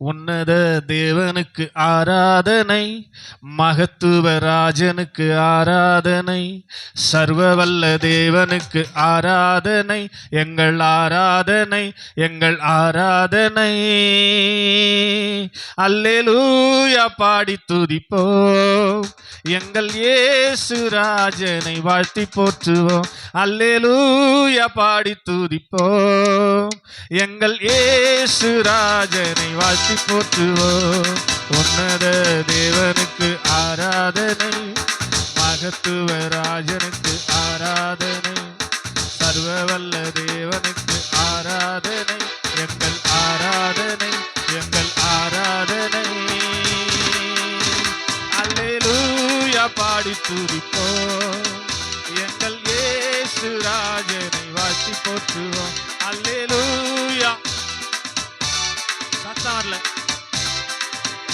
உன்னத தேவனுக்கு ஆராதனை, மகத்துவ ராஜனுக்கு ஆராதனை, சர்வவல்ல தேவனுக்கு ஆராதனை, எங்கள் ஆராதனை, எங்கள் ஆராதனை. அல்லேலூயா பாடி துதிப்போம், எங்கள் இயேசு ராஜனை வாழ்த்தி போற்றுவோம். அல்லேலூயா பாடி துதிப்போம், எங்கள் இயேசு ராஜனை வாழ்த்தி போற்றுவோம். உன்னத தேவனுக்கு ஆராதனை, மகத்துவ ராஜனுக்கு ஆராதனை, சர்வவல்ல தேவனுக்கு ஆராதனை, எங்கள் ஆராதனை, எங்கள் ஆராதனை. அல்லேலூயா பாடி துதிப்போம், எங்கள் இயேசு ராஜனை வாழ்த்தி போற்றுவோம். அல்லேலூயா சத்தார்ல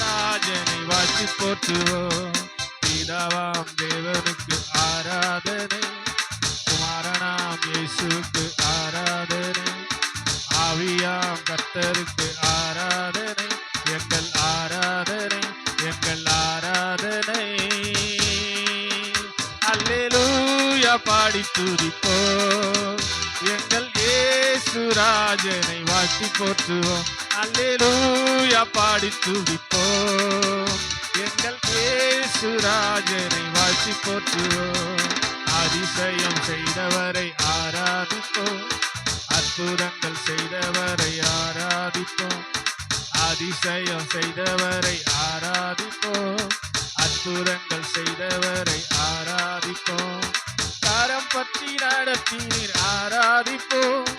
ராஜனை வாழ்த்தி போற்றுவோம். பிதாவாம் தேவனுக்கு ஆராதனை, குமாரனாம் இயேசுவுக்கு ஆராதனை, ஆவியாம் கர்த்தருக்கு ஆராதனை, எங்கள் ஆராதனை, எங்கள் ஆராதனை. அல்லேலூயா பாடி துதிப்போம், எங்கள் இயேசு ராஜனை வாழ்த்தி போற்றுவோம். அல்லேலூயா பாடி துதிப்போம், எங்கள் இயேசு ராஜனை வாழ்த்தி போற்றுவோம். அதிசயம் செய்தவரை ஆராதிப்போம், அற்புதங்கள் செய்தவரை ஆராதிப்போம், அதிசயம் செய்தவரை ஆராதிப்போம், அற்புதங்கள் செய்தவரை ஆராதிப்போம். கரம் பற்றி நடத்தினீர் ஆராதிப்போம்,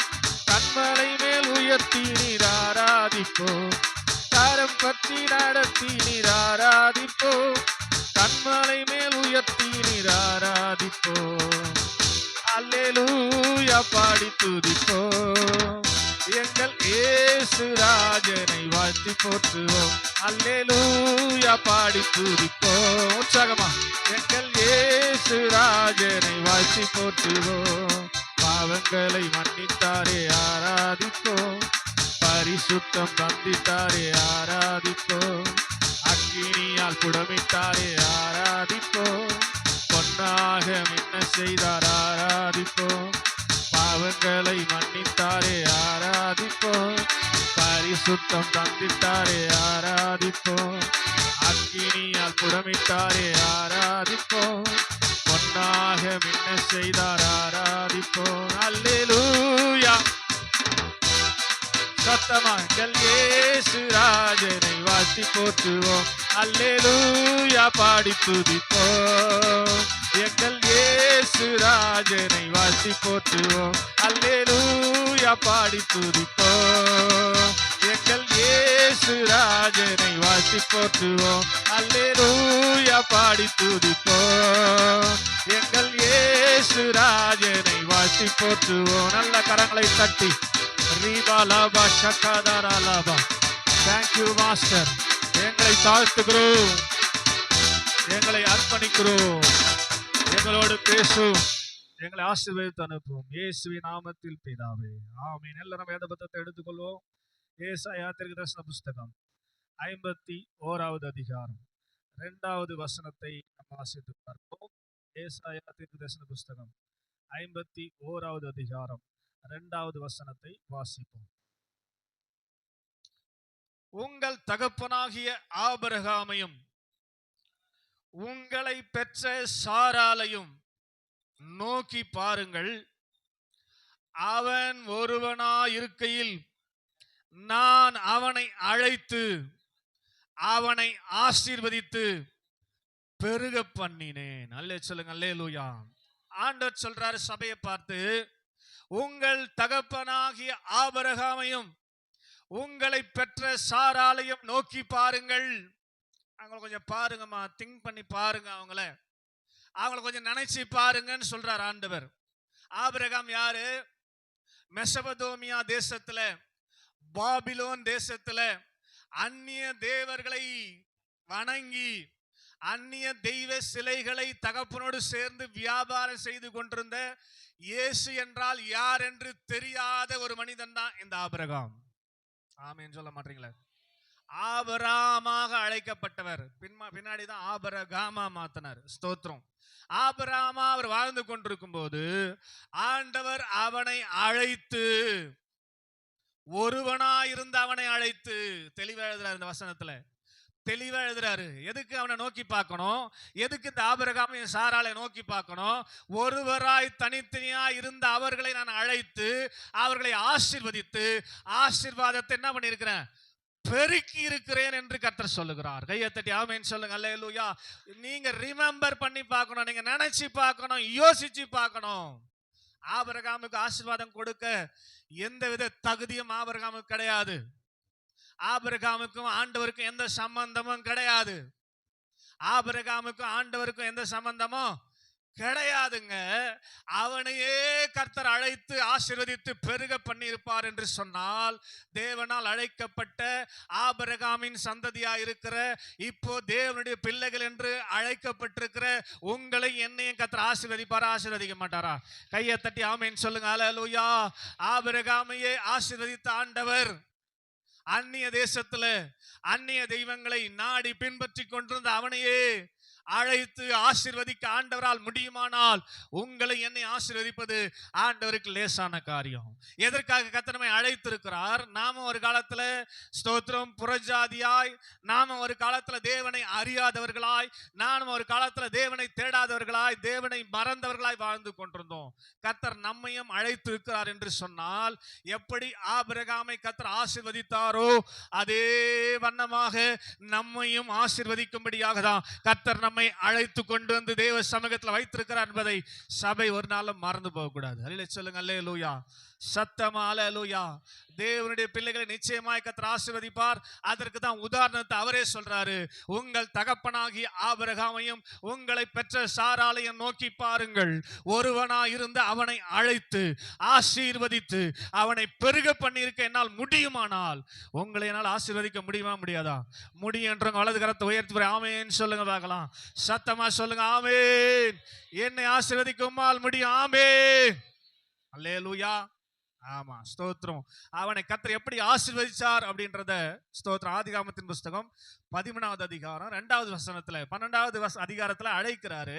கண்மலை மேல் உயர்த்தினீர் ஆராதிப்போம். கரம் பற்றி நடத்தினீர் ஆராதிப்போம், கண்மலை மேல் உயர்த்தினீர் ஆராதிப்போம். அல்லேலூயா பாடி துதிப்போம், எங்கள் இயேசு ராஜனை வாழ்த்தி போற்றுவோம். அல்லேலூயா பாடி துதிப்போம், உற்சாகமா எங்கள் இயேசு ராஜனை வாழ்த்தி போற்றுவோம். பாவங்களை மன்னித்தாரே ஆராதிப்போம், பரிசுத்தம் தந்தித்தாரே ஆராதிப்போம், அக்கினியால் புடமிட்டாரே ஆராதிப்போம், பொன்னாக மின்ன செய்தார் ஆராதிப்போம். பாவங்களை மன்னித்தாரே ஆராதிப்போம், பரிசுத்தம் தந்தித்தாரே ஆராதிப்போம், அக்கினியால் புடமிட்டாரே ஆராதிப்போம், பொன்னாக மின்ன செய்தார் ஆராதிப்போம். அல்லேலூயா சத்தமா எங்கள் இயேசு ராஜனை வாழ்த்தி போற்றுவோம். அல்லேலூயா பாடி துதிப்போம், எங்கள் இயேசு ராஜனை வாழ்த்தி போற்றுவோம். அல்லேலூயா பாடி துதிப்போம், எங்கள் இயேசு ராஜனை வாழ்த்தி போற்றுவோம். அல்லேலூயா பாடி துதிப்போம், எங்கள் இயேசு ராஜனை வாழ்த்தி போற்றுவோம். நல்ல கரங்களை தட்டி ரீபாலாபா ஷக்காதாராலாபா. Thank you master. எங்களை தாழ்த்துகிறோம், எங்களை அர்ப்பணிக்கிறோம், எங்களோடு பேசும், எங்களை ஆசீர்வதித்து அனுப்பும். இயேசுவின் நாமத்தில் பிதாவே, ஆமென். எல்லாரும் வேத புத்தகத்தை எடுத்துக்கொள்வோம். ஏசாயா தீர்க்கதரிசன புஸ்தகம் 51வது அதிகாரம் 2வது வசனத்தை நாம் வாசித்து பார்ப்போம். ஏசாயா தீர்க்கதரிசன புஸ்தகம் 51வது அதிகாரம் 2வது வசனத்தை வாசிப்போம். உங்கள் தகப்பனாகிய ஆபிரகாமையும் உங்களை பெற்ற சாராளையும் நோக்கி பாருங்கள். அவன் ஒருவனாயிருக்கையில் நான் அவனை அழைத்து அவனை ஆசீர்வதித்து பெருக பண்ணினேன். அல்லே சொல்லுங்க, அல்லேலூயா. ஆண்டவர் சொல்றாரு சபையை பார்த்து, உங்கள் தகப்பனாகிய ஆபிரகாமையும் உங்களை பெற்ற சாராளையும் நோக்கி பாருங்கள். அவங்கள கொஞ்சம் பாருங்கம்மா, திங்க் பண்ணி பாருங்க, அவங்கள கொஞ்சம் நினைச்சு பாருங்கன்னு சொல்றார் ஆண்டவர். ஆபிரகாம் யாரு? மெசபதோமியா தேசத்துல, பாபிலோன் தேசத்துல அந்நிய தேவர்களை வணங்கி அந்நிய தெய்வ சிலைகளை தகப்பனோடு சேர்ந்து வியாபாரம் செய்து கொண்டிருந்த, இயேசு என்றால் யார் என்று தெரியாத ஒரு மனிதன் தான் இந்த ஆபிரகாம். ஆமென் சொல்ல மாட்டீங்களா? ஆபிரகாமாக அழைக்கப்பட்டவர். பின்னாடிதான் ஆபிரகாமா மாத்தினார். ஸ்தோத்திரம். ஆபிரகாமா அவர் வாழ்ந்து கொண்டிருக்கும் போது ஆண்டவர் அவனை அழைத்து, ஒருவனாயிருந்த அவனை அழைத்து, தெளிவா எழுதுறாரு இந்த வசனத்துல, தெளிவா எழுதுறாரு. எதுக்கு அவனை நோக்கி பார்க்கணும்? எதுக்கு இந்த ஆபிரகாமையும் சாராளை நோக்கி பார்க்கணும்? ஒருவராய் தனித்தனியாய் இருந்த அவர்களை நான் அழைத்து அவர்களை ஆசீர்வதித்து, ஆசீர்வாதத்தை என்ன பண்ணியிருக்கிறேன்? பெருக்கி இருக்கிறேன் என்று கர்த்தர் சொல்லுகிறார். கையை தட்டி ஆமென் சொல்லுங்க. அல்லேலூயா. நீங்க ரிமெம்பர் பண்ணி பார்க்கணும், நீங்க நினைச்சு பார்க்கணும், யோசிச்சு பார்க்கணும். ஆபிரகாமுக்கு ஆசீர்வாதம் கொடுக்க எந்தவித தகுதியும் ஆபிரகாமுக்கு கிடையாது. ஆபிரகாமுக்கும் ஆண்டவருக்கும் எந்த சம்பந்தமும் கிடையாது. ஆபிரகாமுக்கும் ஆண்டவருக்கும் எந்த சம்பந்தமும் கிடையாதுங்க. அவனையே கர்த்தர் அழைத்து ஆசீர்வதித்து பெருக பண்ணியிருப்பார் என்று சொன்னால், தேவனால் அழைக்கப்பட்ட ஆபிரகாமின் சந்ததியா இருக்கிற, இப்போ தேவனுடைய பிள்ளைகள் என்று அழைக்கப்பட்டிருக்கிற உங்களை என்னையும் கர்த்தர் ஆசீர்வதிப்பாரா? ஆசீர்வதிக்க மாட்டாரா? கையை தட்டி ஆமென் சொல்லுங்க. அல்லேலூயா. ஆபிரகாமையே ஆசீர்வதித்த ஆண்டவர் அந்நிய தேசத்துல அந்நிய தெய்வங்களை நாடி பின்பற்றி கொண்டிருந்த அவனையே அழைத்து ஆசீர்வதிக்க ஆண்டவரால் முடியுமானால், உங்களை என்னை ஆசீர்வதிப்பது ஆண்டவருக்கு லேசான காரியம். எதற்காக கர்த்தர் நம்மை அழைத்திருக்கிறார்? நாம ஒரு காலத்துல ஸ்தோத்திரம் புறஜாதியாய், நாம ஒரு காலத்துல தேவனை அறியாதவர்களாய், நாம ஒரு காலத்துல தேவனை தேடாதவர்களாய், தேவனை மறந்தவர்களாய் வாழ்ந்து கொண்டிருந்தோம். கர்த்தர் நம்மையும் அழைத்து இருக்கிறார் என்று சொன்னால், எப்படி ஆபிரகாமை கர்த்தர் ஆசீர்வதித்தாரோ அதே வண்ணமாக நம்மையும் ஆசீர்வதிக்கும்படியாக தான் கர்த்தர் நம்மை அழைத்து கொண்டு வந்து தேவ சமூகத்தில் வைத்திருக்கிறார் என்பதை சபை ஒரு நாளும் மறந்து போக கூடாது. அல்லேலூயா சொல்லுங்க. அல்லேலூயா. சத்தமா அல்லேலூயா. தேவனுடைய பிள்ளைகளை நிச்சயமாய் கர்த்தர் ஆசீர்வதிப்பார். அதற்கு தான் உதாரணத்தை அவரே சொல்றாரு. உங்கள் தகப்பனாகிய ஆபிரகாமையும் உங்களை பெற்ற சாராளையும் நோக்கி பாருங்கள். ஒருவனாய் இருந்து அவனை அழைத்து ஆசீர்வதித்து அவனை பெருக பண்ணியிருக்க என்னால் முடியுமானால், உங்களை என்னால் ஆசீர்வதிக்க முடியுமா? முடியாதா? முடியும் என்றவங்க வலது கரத்தை உயர்த்தி ஆமென் சொல்லுங்க பார்க்கலாம். சத்தமா சொல்லுங்க. ஆமென். என்னை ஆசீர்வதிக்க உம்மால் முடியும். ஆமென். அல்லேலூயா. ஆமா ஸ்தோத்திரம். அவனை கர்த்தர் எப்படி ஆசீர்வதிச்சார் அப்படின்றத ஸ்தோத்திரம். ஆதிகாமத்தின் புஸ்தகம் 13வது அதிகாரம் 2வது வசனத்துல, 12வது அதிகாரத்துல அழைக்கிறாரு.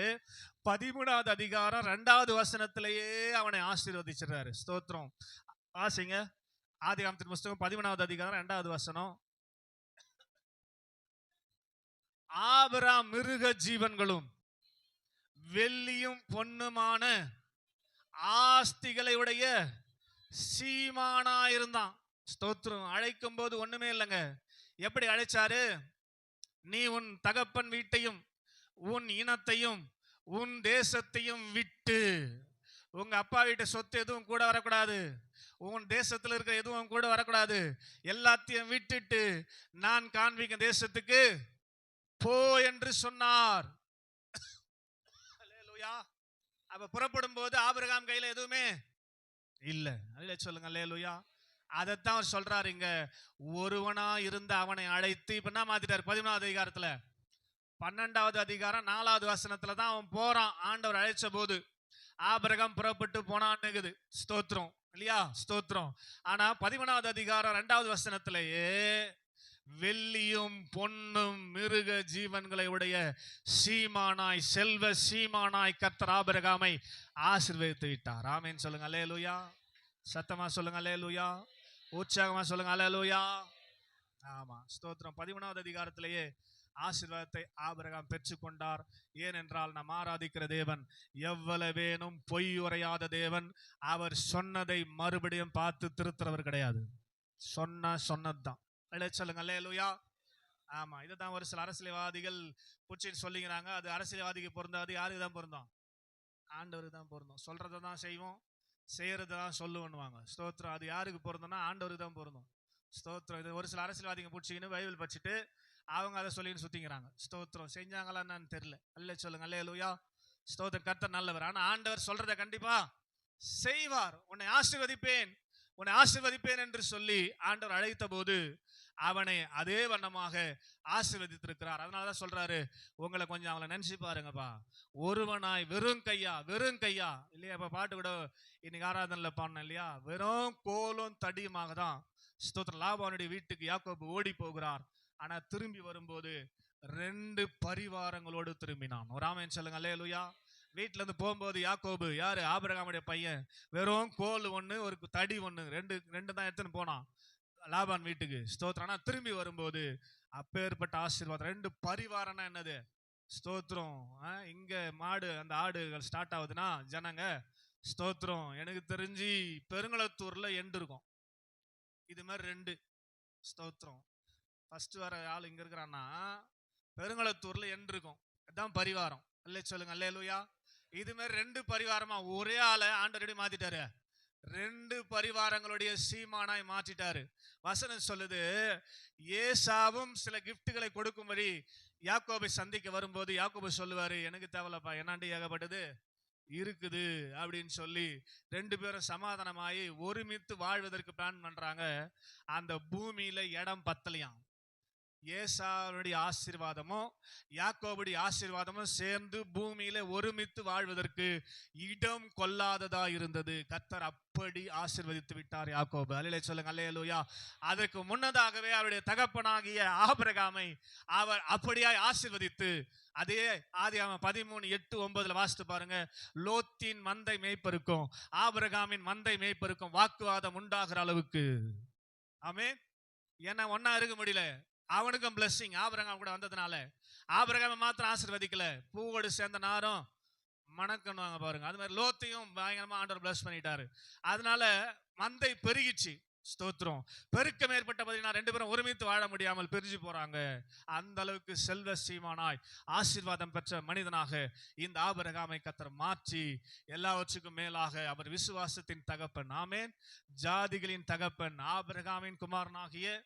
13வது அதிகாரம் 2வது வசனத்திலேயே அவனை ஆசீர்வதிச்சிடறாரு. ஸ்தோத்திரம். வாசிங்க. ஆதிகாமத்தின் புஸ்தகம் 13வது அதிகாரம் 2வது வசனம். ஆபிரகாம் மிருக ஜீவன்களும் வெள்ளியும் பொன்னுமான ஆஸ்திகளை உடைய சீமானா இருந்தான். ஸ்தோத்திரம். அழைக்கும் போது ஒண்ணுமே இல்லைங்க. எப்படி அழைச்சாரு? நீ உன் தகப்பன் வீட்டையும் உன் இனத்தையும் உன் தேசத்தையும் விட்டு, உங்க அப்பா வீட்டு சொத்து எதுவும் கூட வரக்கூடாது, உன் தேசத்துல இருக்கிற எதுவும் கூட வரக்கூடாது, எல்லாத்தையும் விட்டுட்டு நான் காண்பிக்கும் தேசத்துக்கு போ என்று சொன்னார். அல்லேலூயா. அப்ப புறப்படும் போது ஆபிரகாம் கையில எதுவுமே இல்ல. அல்ல சொல்லுங்க. அல்லேலூயா. அதைத்தான் அவர் சொல்றாரு இங்க. ஒருவனா இருந்த அவனை அழைத்து, இப்ப என்ன மாத்திட்டாரு? 13வது அதிகாரத்துல 12வது அதிகாரம் 4வது வசனத்துல தான் அவன் போறான். ஆண்டவர் அழைச்ச போது ஆபிரகாம் புறப்பட்டு போனான்னு ஸ்தோத்திரம் இல்லையா? ஸ்தோத்திரம். ஆனா 13வது அதிகாரம் 2வது வசனத்திலேயே வெள்ளியும் பொன்னும் மிருக ஜீவன்களை உடைய சீமானாய், செல்வ சீமானாய் கர்த்தர் ஆபிரகாமை ஆசீர்வதித்து விட்டார். ஆமென் சொல்லுங்க. அல்லேலூயா. சத்தமா சொல்லுங்க. அல்லேலூயா. உற்சாகமா சொல்லுங்க. அல்லேலூயா. ஆமா ஸ்தோத்திரம். 13வது அதிகாரத்திலேயே ஆசீர்வாதத்தை ஆபிரகாம் பெற்றுக்கொண்டார். ஏனென்றால் நாம் ஆராதிக்கிற தேவன் எவ்வளவேனும் பொய் உரையாத தேவன். அவர் சொன்னதை மறுபடியும் பார்த்து திருத்துறவர் கிடையாது. சொன்னதுதான். சொல்லுங்க. அல்லேலூயா. ஆமா. இதுதான் ஒரு சில அரசியல்வாதிகள் புடிச்சின்னு சொல்லிக்கிறாங்க. அது அரசியல்வாதிக்கு பொருந்தாது. யாருக்கு தான் பொருந்தோம்? ஆண்டவருக்கு தான் பொருந்தோம். சொல்றதை தான் செய்வோம், செய்யறதை தான் சொல்லுவாங்க. ஸ்தோத்திரம். அது யாருக்கு பொருந்தோம்னா ஆண்டவருக்கு தான் பொருந்தோம். ஸ்தோத்திரம். இது ஒரு சில அரசியல்வாதிங்க பிடிச்சிக்கின்னு பைபிள் படிச்சுட்டு அவங்க அதை சொல்லின்னு சுத்திக்கிறாங்க. ஸ்தோத்திரம். செஞ்சாங்களா என்னன்னு தெரியல. அல்ல சொல்லுங்க. அல்லேலூயா. ஸ்தோத்திரம். கர்த்தர் நல்லவர். ஆனா ஆண்டவர் சொல்றதை கண்டிப்பா செய்வார். உன்னை ஆசீர்வதிப்பேன், உன்னை ஆசீர்வதிப்பேன் என்று சொல்லி ஆண்டவர் அழைத்த போது அவனை அதே வண்ணமாக ஆசீர்வதித்திருக்கிறார். அதனாலதான் சொல்றாரு, உங்களை கொஞ்சம் அவளை நினைச்சு பாருங்கப்பா. ஒருவனாய் வெறும் கையா, வெறும் கையா இல்லையா? இப்ப பாட்டு கூட இன்னைக்கு ஆராதனையில பாடின இல்லையா? வெறும் கோலும் தடியுமாக தான் ஸ்தோத்திரம். லாபானுடைய வீட்டுக்கு யாக்கோபு ஓடி போகிறார். ஆனா திரும்பி வரும்போது 2 பரிவாரங்களோடு திரும்பினான். ஒரு ஆமென் சொல்லுங்க. அல்லேலூயா. வீட்டுல இருந்து போகும்போது யாக்கோபு யாரு? ஆபிரகாமுடைய பையன். வெறும் கோல் ஒண்ணு, ஒரு தடி ஒண்ணு, ரெண்டு தான் எடுத்துன்னு போனான் லாபான் வீட்டுக்கு. ஸ்தோத்திரம். ஆனா திரும்பி வரும்போது அப்பேற்பட்ட ஆசீர்வாதம். 2 பரிவாரம்னா என்னது? ஸ்தோத்திரம். இங்க மாடு அந்த ஆடுகள் ஸ்டார்ட் ஆகுதுன்னா ஜனங்க ஸ்தோத்திரம். எனக்கு தெரிஞ்சு பெருங்களத்தூர்ல எண்டு இருக்கும். இது மாதிரி 2 ஸ்தோத்திரம். ஃபர்ஸ்ட் வர ஆள் இங்க இருக்கிறான்னா பெருங்களத்தூர்ல எண்டு இருக்கும். அதுதான் பரிவாரம். அல்லே சொல்லுங்க. அல்லேலூயா. இது மாதிரி 2 பரிவாரமா ஒரே ஆளை ஆண்டவரடி மாத்திட்டாரு. 2 பரிவாரங்களுடைய சீமானாய் மாற்றிட்டாரு. வசனம் சொல்லுது, ஏசாவும் சில கிஃப்ட்களை கொடுக்கும்படி யாக்கோபை சந்திக்க வரும்போது யாக்கோபு சொல்லுவாரு, எனக்கு தேவையில்லப்பா, என்னாண்டி ஏகப்பட்டது இருக்குது அப்படின்னு சொல்லி 2 பேரும் சமாதானமாயி ஒருமித்து வாழ்வதற்கு பிளான் பண்றாங்க. அந்த பூமியில இடம் பத்தலையாம். ஏசாவுடைய ஆசீர்வாதமும் யாக்கோபுடைய ஆசீர்வாதமும் சேர்ந்து பூமியில ஒருமித்து வாழ்வதற்கு இடம் கொள்ளாததா இருந்தது. கர்த்தர் அப்படி ஆசீர்வதித்து விட்டார் யாக்கோபு. அல்லேலூயா சொல்லுங்க. அல்லேலூயா. அதற்கு முன்னதாகவே அவருடைய தகப்பனாகிய ஆபிரகாமை அவர் அப்படியாய் ஆசீர்வதித்து, அதே ஆதியாகமம் 13:8-9 வாசித்து பாருங்க. லோத்தின் மந்தை மேய்ப்பருக்கும் ஆபிரகாமின் மந்தை மேய்ப்பருக்கும் வாக்குவாதம் உண்டாகிற அளவுக்கு. ஆமென். ஏன்னா ஒன்னா இருக்க முடியல. அவனுக்கும் பிளஸிங் ஆபிரகாம் கூட வந்ததுனால. ஆபிரகாமை மாத்திரம் ஆசீர்வதிக்கல, பூவோடு சேர்ந்த நாரும் மணக்கணுவாங்க பாருங்க. அது மாதிரி லோத்தையும் பயங்கரமா ஆண்டவர் பிளஸ் பண்ணிட்டாரு. அதனால மந்தை பெருகிச்சு. ஸ்தோத்திரம். பெருக்கம் ஏற்பட்ட பார்த்தீங்கன்னா 2 பேரும் ஒருமித்து வாழ முடியாமல் பிரிஞ்சு போறாங்க. அந்த அளவுக்கு செல்வ சீமானாய் ஆசீர்வாதம் பெற்ற மனிதனாக இந்த ஆபிரகாமை கர்த்தர் மாற்றி, எல்லாவற்றுக்கும் மேலாக அவர் விசுவாசத்தின் தகப்பன். ஆமென். ஜாதிகளின் தகப்பன். ஆபிரகாமின் குமாரனாகிய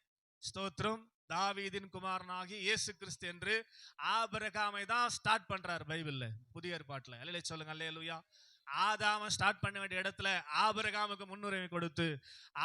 ஸ்தோத்திரம் தாவீதின் குமாரனாகி இயேசு கிறிஸ்து என்று ஆபிரகாமை தான் ஸ்டார்ட் பண்றார் பைபிள்ல, புதிய ஏற்பாட்டுல. அல்லேலூயா சொல்லுங்க. அல்லேலூயா. ஆதாம ஸ்டார்ட் பண்ண வேண்டிய இடத்துல ஆபிரகாமுக்கு முன்னுரிமை கொடுத்து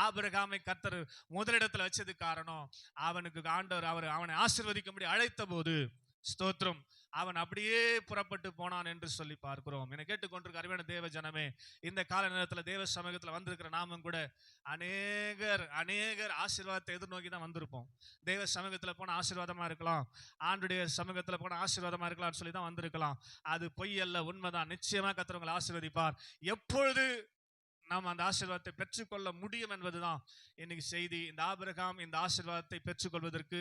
ஆபிரகாமை கர்த்தர் முதலிடத்துல வச்சது காரணம், அவனுக்கு ஆண்டவர் அவனை ஆசீர்வதிக்கும்படி அழைத்த போது ஸ்தோத்திரம் அவன் அப்படியே புறப்பட்டு போனான் என்று சொல்லி பார்க்கிறோம். என்னை கேட்டுக்கொண்டிருக்க அருமையான தேவ ஜனமே, இந்த கால நேரத்தில் தேவ சமூகத்தில் வந்திருக்கிற நாமும் கூட அநேகர் ஆசீர்வாதத்தை எதிர்நோக்கி தான் வந்திருப்போம். தேவ சமூகத்தில் போன ஆசீர்வாதமா இருக்கலாம், ஆண்டுடைய சமூகத்தில் போன ஆசீர்வாதமா இருக்கலாம்னு சொல்லி தான் வந்திருக்கலாம். அது பொய் அல்ல, உண்மைதான். நிச்சயமா கர்த்தர் உங்களை ஆசீர்வதிப்பார். எப்பொழுது நாம் அந்த ஆசீர்வாதத்தை பெற்றுக்கொள்ள முடியும் என்பதுதான் இன்னைக்கு செய்தி. இந்த ஆபிரகாம் இந்த ஆசீர்வாதத்தை பெற்றுக்கொள்வதற்கு,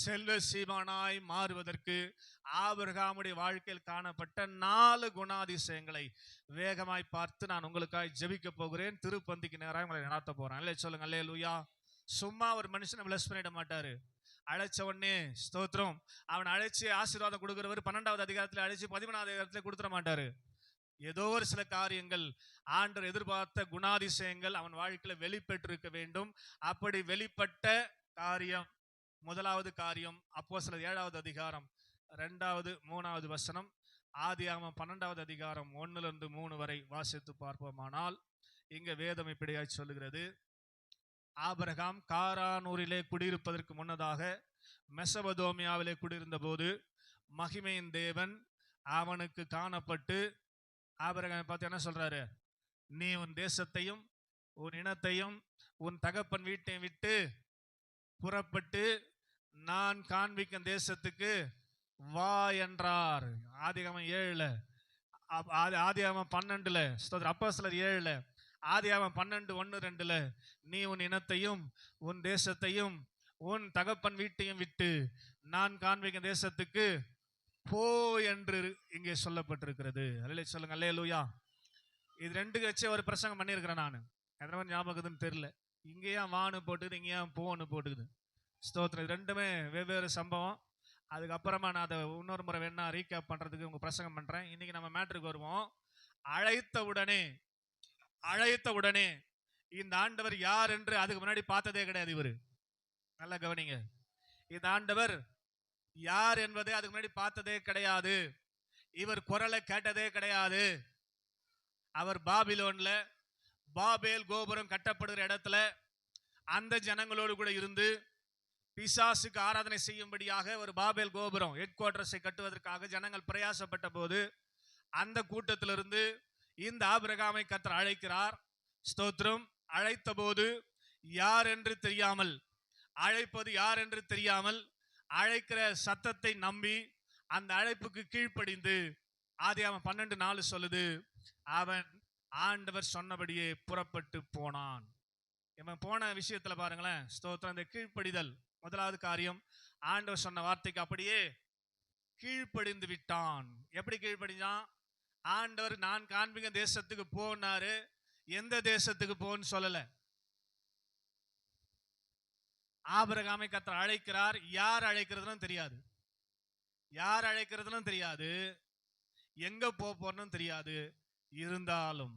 செல்வ சீமானாய் மாறுவதற்கு ஆபிரகாமுடைய வாழ்க்கையில் காணப்பட்ட 4 குணாதிசயங்களை வேகமாய் பார்த்து நான் உங்களுக்காக ஜெபிக்க போகிறேன். திருப்பந்திக்கு நேராக உங்களை நடத்த போறேன். அல்லே சொல்லுங்க. அல்லேலூயா. சும்மா ஒரு மனுஷனை பிளஸ் பண்ணிட மாட்டாரு. அழைச்ச உடனே ஸ்தோத்திரம் அவன் அழைச்சி ஆசீர்வாதம் கொடுக்கிறவர் 12வது அதிகாரத்தில் அழைச்சி 13வது அதிகாரத்தில் கொடுத்துட மாட்டாரு. ஏதோ ஒரு சில காரியங்கள், ஆண்டவர் எதிர்பார்த்த குணாதிசயங்கள் அவன் வாழ்க்கையில வெளிப்பட்டிருக்க வேண்டும். அப்படி வெளிப்பட்ட காரியம், முதலாவது காரியம் அப்போஸ்தலர் 7வது அதிகாரம் 2வது 3வது வசனம், ஆதியாகமம் 12வது அதிகாரம் 1-3 வரை வாசித்து பார்ப்போமானால், இங்க வேதம் இப்படியாய் சொல்லுகிறது. ஆபிரகாம் காரானூரிலே குடியிருப்பதற்கு முன்னதாக மெசபதோமியாவிலே குடியிருந்த போது மகிமையின் தேவன் அவனுக்கு காணப்பட்டு ஆபிரகாமை பார்த்து என்ன சொல்றாரு? நீ உன் தேசத்தையும் உன் இனத்தையும் உன் தகப்பன் வீட்டையும் விட்டு புறப்பட்டு நான் காண்பிக்கும் தேசத்துக்கு வா என்றார். ஆதியாகமம் 7, ஆதியாகமம் 12, அப்போஸ்தலர் 7, ஆதியாகமம் 12:1-2 நீ உன் இனத்தையும் உன் தேசத்தையும் உன் தகப்பன் வீட்டையும் விட்டு நான் காண்பிக்கும் தேசத்துக்கு போ என்று இங்கே சொல்லப்பட்டிருக்கிறது. அல்லேலூயா சொல்லுங்க. அல்லேலூயா. இது 2 வச்சு ஒரு பிரசங்கம் பண்ணியிருக்கிறேன் நான். எத்தனை பேர் ஞாபகத்துன்னு தெரியல. இங்கேயா வான்னு போட்டுக்குது, இங்கேயா போன்னு போட்டுக்குது. ஸ்தோத்திரம். 2மே வெவ்வேறு சம்பவம். அதுக்கப்புறமா நான் அதை இன்னொரு முறை வேணா ரீகேப் பண்றதுக்கு உங்க பிரசங்கம் பண்றேன். இன்னைக்கு நம்ம மேட்ருக்கு வருவோம். அழைத்த உடனே இந்த ஆண்டவர் யார் என்று அதுக்கு முன்னாடி பார்த்ததே கிடையாது இவரு. நல்லா கவனிங்க. இந்த ஆண்டவர் யார் என்பதை அதுக்கு முன்னாடி பார்த்ததே கிடையாது. இவர் குரலை கேட்டதே கிடையாது. அவர் பாபிலோன்ல பாபேல் கோபுரம் கட்டப்படுகிற இடத்துல அந்த ஜனங்களோடு கூட இருந்து பிசாசுக்கு ஆராதனை செய்யும்படியாக ஒரு பாபேல் கோபுரம் ஹெட் குவார்டர்ஸை கட்டுவதற்காக ஜனங்கள் பிரயாசப்பட்ட போது அந்த கூட்டத்திலிருந்து இந்த ஆபிரகாமை கர்த்தர் அழைக்கிறார். ஸ்தோத்திரம். அழைத்த போது யார் என்று தெரியாமல், அழைப்பது யார் என்று தெரியாமல், அழைக்கிற சத்தத்தை நம்பி அந்த அழைப்புக்கு கீழ்ப்படிந்து, ஆதியாகமம் 12:4 சொல்லுது, அவன் ஆண்டவர் சொன்னபடியே புறப்பட்டு போனான். இவன் போன விஷயத்துல பாருங்களேன், ஸ்தோத்திரம். அந்த கீழ்ப்படிதல் முதலாவது காரியம். ஆண்டவர் சொன்ன வார்த்தைக்கு அப்படியே கீழ்ப்படிந்து விட்டான். எப்படி கீழ்ப்படிஞ்சான்? ஆண்டவர் நான் காண்பிக்க தேசத்துக்கு போனாரு. எந்த தேசத்துக்கு போன்னு சொல்லல. ஆபிரகாமை கர்த்தர் அழைக்கிறார். யார் அழைக்கிறதுன்னு தெரியாது, யார் அழைக்கிறதுன்னு தெரியாது, எங்க போறன்னு தெரியாது. இருந்தாலும்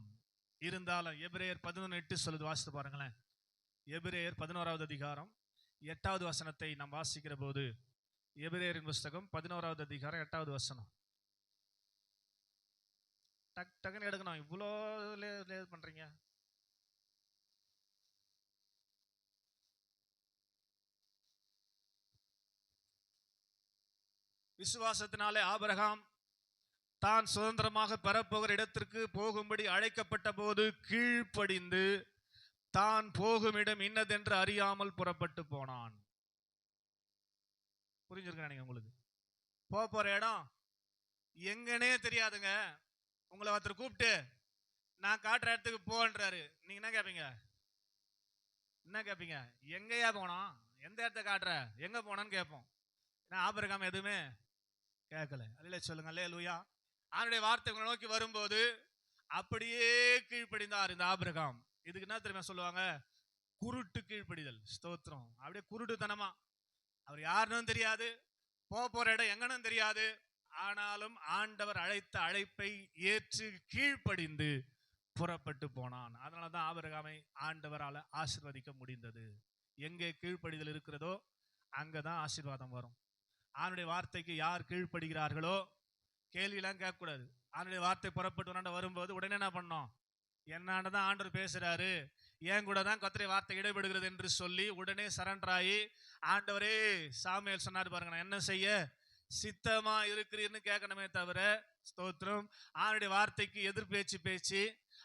எபிரேயர் 11:8 சொல்லுது, வாசித்து பாருங்களேன். எபிரேயர் 11வது அதிகாரம் 8வது வசனத்தை நாம் வாசிக்கிற போது, எபிரேயரின் புஸ்தகம் 11வது அதிகாரம் 8வது வசனம். டக்குன்னு எடுக்கணும், இவ்வளோ பண்றீங்க. விசுவாசத்தினாலே ஆபிரகாம் தான் சுதந்திரமாக பெறப்போகிற இடத்திற்கு போகும்படி அழைக்கப்பட்ட போது கீழ்ப்படிந்து தான் போகும் இடம் இன்னதென்று அறியாமல் புறப்பட்டு போனான். புரிஞ்சிருக்க உங்களுக்கு? போற இடம் எங்கன்னே தெரியாதுங்க. உங்களை ஒருத்தர் கூப்பிட்டு நான் காட்டுற இடத்துக்கு போன்றாரு. நீங்க என்ன கேட்பீங்க? எங்கேயா போனோம், எந்த இடத்த காட்டுற, எங்க போனான்னு கேட்போம். ஆபிரகாம் எதுவுமே கேட்கல. அல்லேலூயா சொல்லுங்க. அல்லேலூயா. அவருடைய வார்த்தை உங்களை நோக்கி வரும்போது அப்படியே கீழ்ப்படிந்தார் இந்த ஆபிரகாம். இதுக்கு என்ன தெரியுமா சொல்லுவாங்க? குருட்டு கீழ்ப்படிதல். ஸ்தோத்திரம். அப்படியே குருட்டுத்தனமா, அவர் யாருன்னு தெரியாது, போற இடம் எங்கன்னு தெரியாது, ஆனாலும் ஆண்டவர் அழைத்த அழைப்பை ஏற்று கீழ்ப்படிந்து புறப்பட்டு போனான். அதனாலதான் ஆபிரகாமை ஆண்டவரால் ஆசீர்வதிக்க முடிந்தது. எங்கே கீழ்ப்படிதல் இருக்கிறதோ அங்கதான் ஆசீர்வாதம் வரும். அவனுடைய வார்த்தைக்கு யார் கீழ்ப்படுகிறார்களோ கேள்வியெல்லாம் கேட்கக்கூடாது. அவனுடைய வார்த்தை புறப்பட்டு வரும்போது உடனே என்ன பண்ணோம்? என்னானதான் ஆண்டவர் பேசுறாரு, ஏன் கூட தான் கர்த்தருடைய வார்த்தை இடைபடுகிறது என்று சொல்லி உடனே சரண்டர் ஆகி, ஆண்டவரே, சாமுவேல் சொன்னார் பாருங்க, நான் என்ன செய்ய சித்தமா இருக்கிறீர்னு கேட்கணுமே தவிர, ஸ்தோத்திரம், அவனுடைய வார்த்தைக்கு எதிர் பேச்சு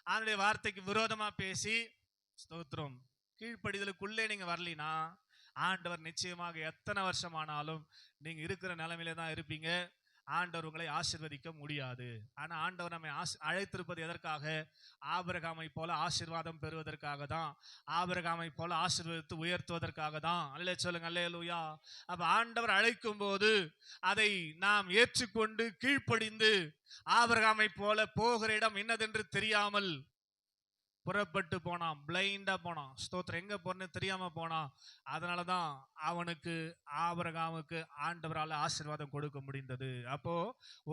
அவனுடைய வார்த்தைக்கு விரோதமா பேசி, ஸ்தோத்திரம், கீழ்ப்படிதலுக்குள்ளே நீங்க வரலினா ஆண்டவர் நிச்சயமாக எத்தனை வருஷம் ஆனாலும் நீங்க இருக்கிற நிலைமையில தான் இருப்பீங்க. ஆண்டவர் உங்களை ஆசீர்வதிக்க முடியாது. ஆனா ஆண்டவர் நம்மை அழைத்திருப்பது எதற்காக? ஆபிரகாமை போல ஆசீர்வாதம் பெறுவதற்காக தான். ஆபிரகாமை போல ஆசீர்வதித்து உயர்த்துவதற்காக தான். அல்லேலூயா சொல்லுங்க. அல்லேலூயா. அப்ப ஆண்டவர் அழைக்கும் போது அதை நாம் ஏற்றுக்கொண்டு கீழ்ப்படிந்து, ஆபிரகாமை போல போகிற இடம் என்னதென்று தெரியாமல் புறப்பட்டு போனான். பிளைண்டா போனான். ஸ்தோத்திரம். எங்க போறன்னு தெரியாம போனான். அதனாலதான் அவனுக்கு, ஆபிரகாமுக்கு ஆண்டவரால் ஆசீர்வாதம் கொடுக்க முடிந்தது. அப்போ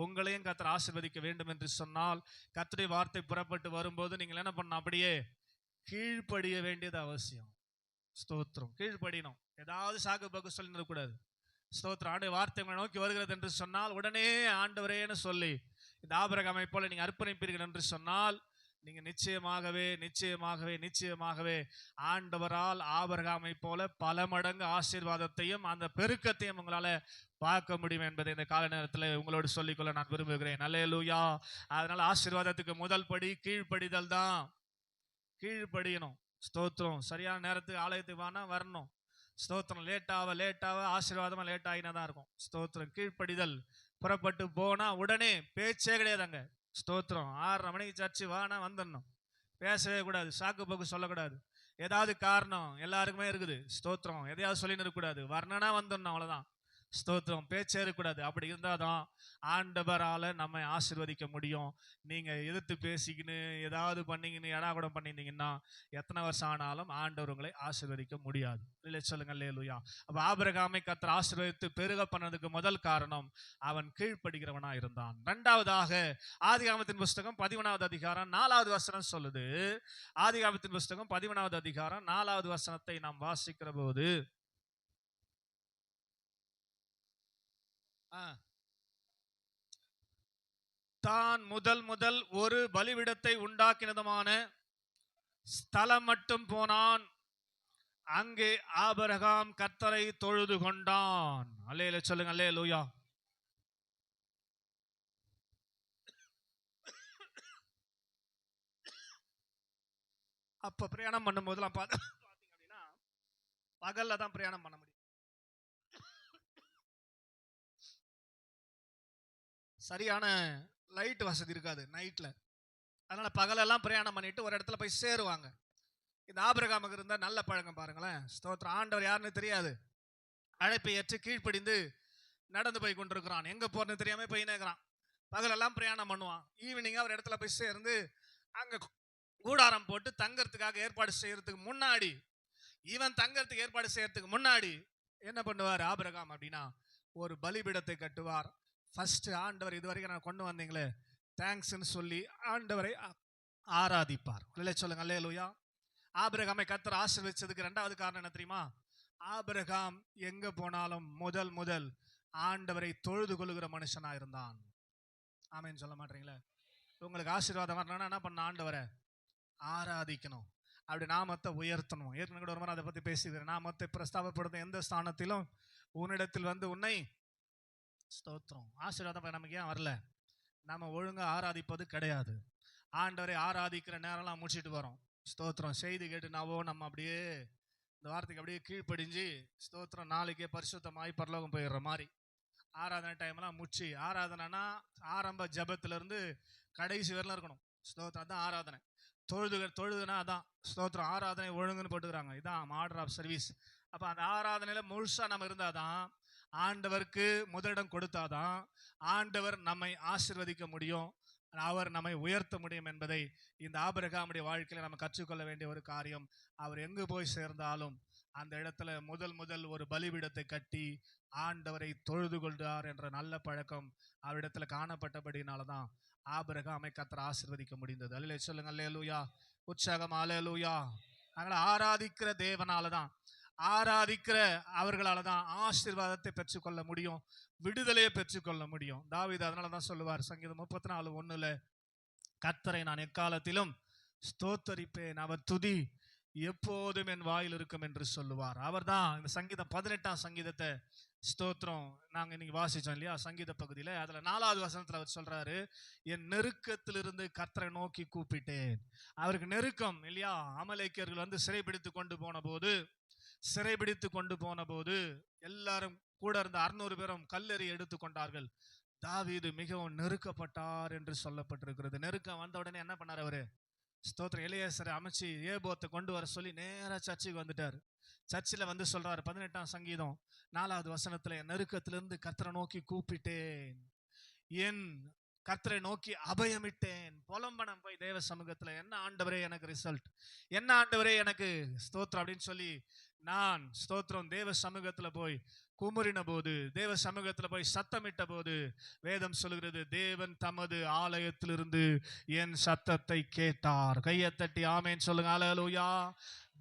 உங்களையும் கர்த்தர் ஆசீர்வதிக்க வேண்டும் என்று சொன்னால், கர்த்தருடைய வார்த்தை புறப்பட்டு வரும்போது நீங்கள் என்ன பண்ணணும்? அப்படியே கீழ்ப்படிய வேண்டியது அவசியம். ஸ்தோத்திரம். கீழ்ப்படியணும். ஏதாவது சாக்கு பக்கு சொல்லி நிற்கக்கூடாது. ஸ்தோத்திரம். ஆண்டவருடைய வார்த்தை உங்களை நோக்கி வருகிறது என்று சொன்னால் உடனே ஆண்டவரேன்னு சொல்லி இந்த ஆபிரகாமை போல நீங்க அர்ப்பணிப்பீர்கள் என்று சொன்னால், நீங்க நிச்சயமாகவே ஆண்டவரால் ஆபிரகாமை போல பல மடங்கு ஆசீர்வாதத்தையும் அந்த பெருக்கத்தையும் உங்களால பார்க்க முடியும் என்பதை இந்த கால நேரத்தில் உங்களோடு சொல்லிக்கொள்ள நான் விரும்புகிறேன். அல்லேலூயா. அதனால ஆசீர்வாதத்துக்கு முதல் படி கீழ்ப்படிதல் தான். கீழ்ப்படியணும். ஸ்தோத்திரம். சரியான நேரத்துக்கு ஆலயத்துக்கு வானா வரணும். ஸ்தோத்திரம். லேட்டாக ஆசீர்வாதமா லேட் ஆகினா தான் இருக்கும். ஸ்தோத்திரம். கீழ்ப்படிதல். புறப்பட்டு போனா உடனே பேச்சே கிடையாதுங்க. ஸ்தோத்திரம். 6:30 மணிக்கு சர்ச்சு வானா வந்துடணும். பேசவே கூடாது, சாக்கு போக்கு சொல்லக்கூடாது. ஏதாவது காரணம் எல்லாருக்குமே இருக்குது. ஸ்தோத்திரம். எதையாவது சொல்லின்னு இருக்கக்கூடாது. வர்ணனா வந்துடணும், அவ்வளவுதான். ஸ்தோத்திரம். பேச்சே இருக்கக்கூடாது. அப்படி இருந்தாதான் ஆண்டவரால நம்ம ஆசீர்வதிக்க முடியும். நீங்க எதிர்த்து பேசிக்கின்னு ஏதாவது பண்ணீங்கன்னு எடாகுடம் பண்ணியிருந்தீங்கன்னா எத்தனை வருஷம் ஆனாலும் ஆண்டவர் உங்களை ஆசீர்வதிக்க முடியாது. இல்லை சொல்லுங்க. அல்லேலூயா. அப்ப ஆபிரகாமை கர்த்தர் ஆசீர்வதித்து பெருக பண்ணதுக்கு முதல் காரணம் அவன் கீழ்ப்படுகிறவனா இருந்தான். இரண்டாவதாக ஆதிகாமத்தின் புஸ்தகம் 11வது அதிகாரம் 4வது வசனம் சொல்லுது. ஆதிகாமத்தின் புஸ்தகம் 11வது அதிகாரம் 4வது வசனத்தை நாம் வாசிக்கிற போது, தான் முதல் ஒரு பலிவிடத்தை உண்டாக்கினதுமான ஸ்தலம் மட்டும் போனான். அங்கே ஆபிரகாம் கர்த்தரை தொழுது கொண்டான். அல்லேலூயா சொல்லுங்க. அல்லேலூயா. அப்ப பிரயாணம் பண்ணும் போதெல்லாம் பாத்தீங்கன்னா பகல்ல தான் பிரயாணம் பண்ண முடியும். சரியான லைட் வசதி இருக்காது நைட்ல. அதனால பகலெல்லாம் பிரயாணம் பண்ணிட்டு ஒரு இடத்துல போய் சேருவாங்க. இந்த ஆபிரகாமுக்கு இருந்த நல்ல பழக்கம் பாருங்களேன். ஸ்தோத்திரம். ஆண்டவர் யாருன்னு தெரியாது, அழைப்பை ஏற்று கீழ்ப்படிந்து நடந்து போய் கொண்டிருக்கிறான். எங்க போறன்னு தெரியாம போய் நேக்கிறான். பகலெல்லாம் பிரயாணம் பண்ணுவான். ஈவினிங்கா ஒரு இடத்துல போய் சேர்ந்து அங்க கூடாரம் போட்டு தங்கறதுக்காக ஏற்பாடு செய்யறதுக்கு முன்னாடி, இவன் தங்கறதுக்கு ஏற்பாடு செய்யறதுக்கு முன்னாடி என்ன பண்ணுவார் ஆபிரகாம் அப்படின்னா, ஒரு பலிபீடத்தை கட்டுவார். ஃபர்ஸ்ட் ஆண்டவர் இதுவரைக்கும் நான் கொண்டு வந்தீங்களே தேங்க்ஸ்ன்னு சொல்லி ஆண்டவரை ஆராதிப்பார். சொல்லுங்க அல்லேலூயா. ஆபிரகாமை கர்த்தர் ஆசீர்வதிச்சதுக்கு இரண்டாவது காரணம் என்ன தெரியுமா? ஆபிரகாம் எங்க போனாலும் முதல் ஆண்டவரை தொழுது கொள்ளுகிற மனுஷனா இருந்தான். ஆமென் சொல்ல மாட்டீங்களா? உங்களுக்கு ஆசீர்வாதம் வரணும்னா என்ன பண்ண? ஆண்டவரை ஆராதிக்கணும், அப்படி நாமத்தை உயர்த்தணும். ஏற்கனவே கூட ஒரு முறை அதை பத்தி பேசிக்கிறேன். நாமத்தை பிரஸ்தாபப்படுத்த எந்த ஸ்தானத்திலும் உன்னிடத்தில் வந்து உன்னை ஸ்தோத்திரம். ஆசீர்வாதம் நமக்கு ஏன் வரல? நாம ஒழுங்கா ஆராதிப்பது கிடையாது. ஆண்டவரை ஆராதிக்கிற நேரம்லாம் முடிச்சுட்டு வரோம். ஸ்தோத்திரம். செய்தி கேட்டு நம்ம அப்படியே இந்த வார்த்தைக்கு அப்படியே கீழ்ப்படிஞ்சு ஸ்தோத்திரம் நாளைக்கே பரிசுத்தமாய் பரலோகம் போயிடுற மாதிரி ஆராதனை டைம்லாம் முடிச்சு, ஆராதனைனா ஆரம்ப ஜபத்துல இருந்து கடைசி வரலாம் இருக்கணும். ஸ்தோத்திரம். அதான் ஆராதனை. தொழுதுனா அதான் ஸ்தோத்திரம். ஆராதனை ஒழுங்குன்னு போட்டுக்கிறாங்க, இதான் ஆர்டர் ஆஃப் சர்வீஸ். அப்ப அந்த ஆராதனையில முழுசா நம்ம இருந்தாதான், ஆண்டவருக்கு முதலிடம் கொடுத்தாதான் ஆண்டவர் நம்மை ஆசீர்வதிக்க முடியும், அவர் நம்மை உயர்த்த முடியும் என்பதை இந்த ஆபிரகாமுடைய வாழ்க்கையில நம்ம கற்றுக்கொள்ள வேண்டிய ஒரு காரியம். அவர் எங்கு போய் சேர்ந்தாலும் அந்த இடத்துல முதல் ஒரு பலிபீடத்தை கட்டி ஆண்டவரை தொழுது கொள்றார் என்ற நல்ல பழக்கம் அவரிடத்துல காணப்பட்டபடினாலதான் ஆபிரகாமை கர்த்தர் ஆசீர்வதிக்க முடிந்தது. அல்லேலூயா சொல்லுங்க. அல்லேலூயா. உற்சாகம். அல்லேலூயா. அதனால ஆராதிக்கிற தேவனாலதான், ஆராதிக்கிற அவர்களாலதான் ஆசீர்வாதத்தை பெற்றுக்கொள்ள முடியும், விடுதலையை பெற்றுக்கொள்ள முடியும். தாவீது அதனாலதான் சொல்லுவார் சங்கீதம் 34:1, கர்த்தரை நான் எக்காலத்திலும் ஸ்தோத்தரிப்பேன், அவர் துதி எப்போதும் என் வாயில் இருக்கும் என்று சொல்லுவார். அவர் தான் இந்த சங்கீதம் 18ஆம் சங்கீதத்தை ஸ்தோத்திரம் நாங்க இன்னைக்கு வாசிச்சோம் இல்லையா சங்கீத பகுதியில. அதுல 4வது வசனத்துல அவர் சொல்றாரு, என் நெருக்கத்திலிருந்து கர்த்தரை நோக்கி கூப்பிட்டேன். அவருக்கு நெருக்கம் இல்லையா? அமலேக்கியர்கள் வந்து சிறைபிடித்து கொண்டு போன போது எல்லாரும் கூட இருந்த 600 பேரும் கல்லெறி எடுத்து கொண்டார்கள். தாவீது மிகவும் நெருக்கப்பட்டார் என்று சொல்லப்பட்டிருக்கிறது. நெருக்கம் வந்த உடனே என்ன பண்ணார் அவரு? ஸ்தோத்திரம். எலியாசரை அமைச்சு ஏபோத்தை கொண்டு வர சொல்லி நேரா சர்ச்சுக்கு வந்துட்டார். சர்ச்சில் வந்து சொல்றாரு 18ஆம் சங்கீதம் 4வது வசனத்துல, என் நெருக்கத்திலிருந்து கர்த்தரை நோக்கி கூப்பிட்டேன், என் கர்த்தரை நோக்கி அபயமிட்டேன். புலம்பனம் போய் தேவ சமூகத்துல, என்ன ஆண்டவரே எனக்கு ரிசல்ட், என்ன ஆண்டவரே எனக்கு ஸ்தோத்திரம் அப்படின்னு சொல்லி நான் ஸ்தோத்திரம் தேவ சமூகத்துல போய் குமுறின போது, தேவ சமூகத்துல போய் சத்தமிட்ட போது வேதம் சொல்கிறது, தேவன் தமது ஆலயத்திலிருந்து என் சத்தத்தை கேட்டார். கையை தட்டி ஆமேன் சொல்லுங்க. அல்லேலூயா.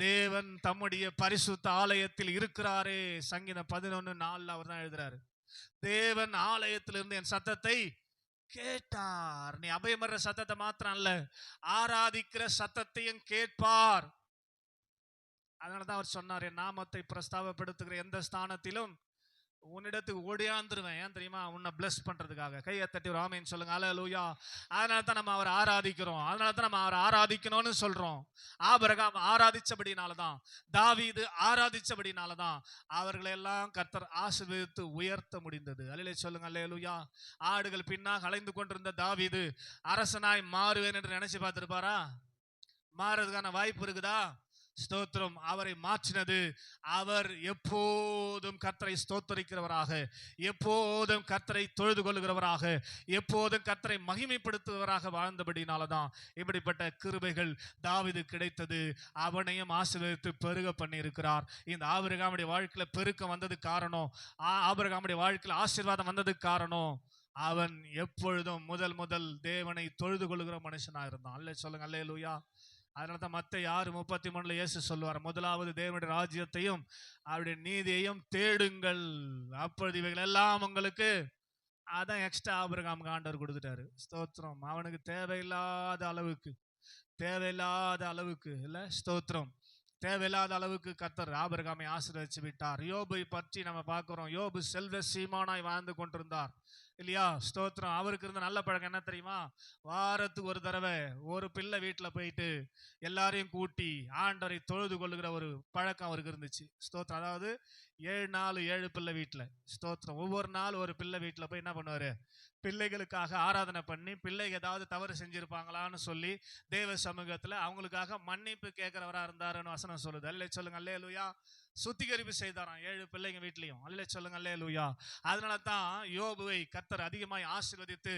தேவன் தம்முடைய பரிசுத்த ஆலயத்தில் இருக்கிறாரே. சங்கீதம் 11:4 அவர் தான் எழுதுறாரு, தேவன் ஆலயத்திலிருந்து என் சத்தத்தை கேட்டார். நீ அபயமர்ற சத்தத்தை மாத்திரம் அல்ல, ஆராதிக்கிற சத்தத்தையும் கேட்பார். அதனாலதான் அவர் சொன்னார், என் நாமத்தை பிரஸ்தாபப்படுத்துகிற எந்த ஸ்தானத்திலும் உன்னிடத்துக்கு ஓடியாந்துருவேன். ஏன் தெரியுமா? உன்னை பிளஸ் பண்றதுக்காக. கையை தட்டி ஒரு ஆமேன்னு சொல்லுங்க. அல்லேலூயா. அதனால தான் நம்ம அவரை ஆராதிக்கிறோம், அதனால தான் நம்ம அவரை ஆராதிக்கணும்னு சொல்றோம். ஆபிரகாம் ஆராதிச்சபடினாலதான், தாவீது ஆராதிச்சபடினாலதான் அவர்களை எல்லாம் கர்த்தர் ஆசீர்வதித்து உயர்த்த முடிந்தது. அல்லேலூயா சொல்லுங்க. அல்லேலூயா. ஆடுகள் பின்னாக அலைந்து கொண்டிருந்த தாவீது அரசனாய் மாறுவேன் என்று நினைச்சு பார்த்திருப்பாரா? மாறதுக்கான வாய்ப்பு இருக்குதா? ஸ்தோத்திரம். அவரை மாற்றினது, அவர் எப்போதும் கர்த்தரை ஸ்தோத்தரிக்கிறவராக, எப்போதும் கர்த்தரை தொழுது கொள்ளுகிறவராக, எப்போதும் கர்த்தரை மகிமைப்படுத்துவராக வாழ்ந்தபடினாலதான் இப்படிப்பட்ட கிருபைகள் தாவீது கிடைத்தது. அவனையும் ஆசீர்வதித்து பெருக பண்ணி இருக்கிறார். இந்த ஆபிரகாமுடைய வாழ்க்கையில பெருக்கம் வந்தது காரணம், ஆபிரகாமுடைய வாழ்க்கையில ஆசீர்வாதம் வந்ததுக்கு காரணம், அவன் எப்பொழுதும் முதல் தேவனை தொழுது கொள்ளுகிற மனுஷனா இருந்தான். அல்ல சொல்லுங்க. அல்லேலூயா. அதனாலதான் மத்தேயு 6:33 இயேசு சொல்லுவார், முதலாவது தேவனுடைய ராஜ்யத்தையும் அவருடைய நீதியையும் தேடுங்கள், அப்பொழுது இவைகள் எல்லாம் உங்களுக்கு. அதான் எக்ஸ்ட்ரா ஆபிரகாமுக்கு ஆண்டவர் கொடுத்துட்டாரு. ஸ்தோத்திரம். அவனுக்கு தேவையில்லாத அளவுக்கு இல்ல, ஸ்தோத்திரம், தேவையில்லாத அளவுக்கு கர்த்தர் ஆபிரகாமை ஆசீர்வதிச்சு விட்டார். யோபை பற்றி நம்ம பார்க்கிறோம். யோபு செல்வ சீமானாய் வாழ்ந்து கொண்டிருந்தார். இல்லையா? ஸ்தோத்திரம். அவருக்கு இருந்த நல்ல பழக்கம் என்ன தெரியுமா? வாரத்துக்கு ஒரு தடவை ஒரு பிள்ளை வீட்டில் போயிட்டு எல்லாரையும் கூட்டி ஆண்டவரை தொழுது கொள்ளுகிற ஒரு பழக்கம் அவருக்கு இருந்துச்சு. ஸ்தோத்திரம். அதாவது 7 நாள் 7 பிள்ளை வீட்டில், ஸ்தோத்திரம், ஒவ்வொரு நாள் ஒரு பிள்ளை வீட்டில் போய் என்ன பண்ணுவாரு? பிள்ளைகளுக்காக ஆராதனை பண்ணி பிள்ளைங்க ஏதாவது தவறு செஞ்சிருப்பாங்களான்னு சொல்லி தேவ சமூகத்தில் அவங்களுக்காக மன்னிப்பு கேட்கிறவரா இருந்தாருன்னு வசனம் சொல்லுது. அல்லே சொல்லுங்க அல்லேலூயா. சுத்திகரிப்பு செய்தாராம் 7 பிள்ளைங்க வீட்லயும். அல்லே சொல்லுங்க அல்லேலூயா. அதனால தான் யோபுவை கர்த்தர் அதிகமாய் ஆசீர்வதித்து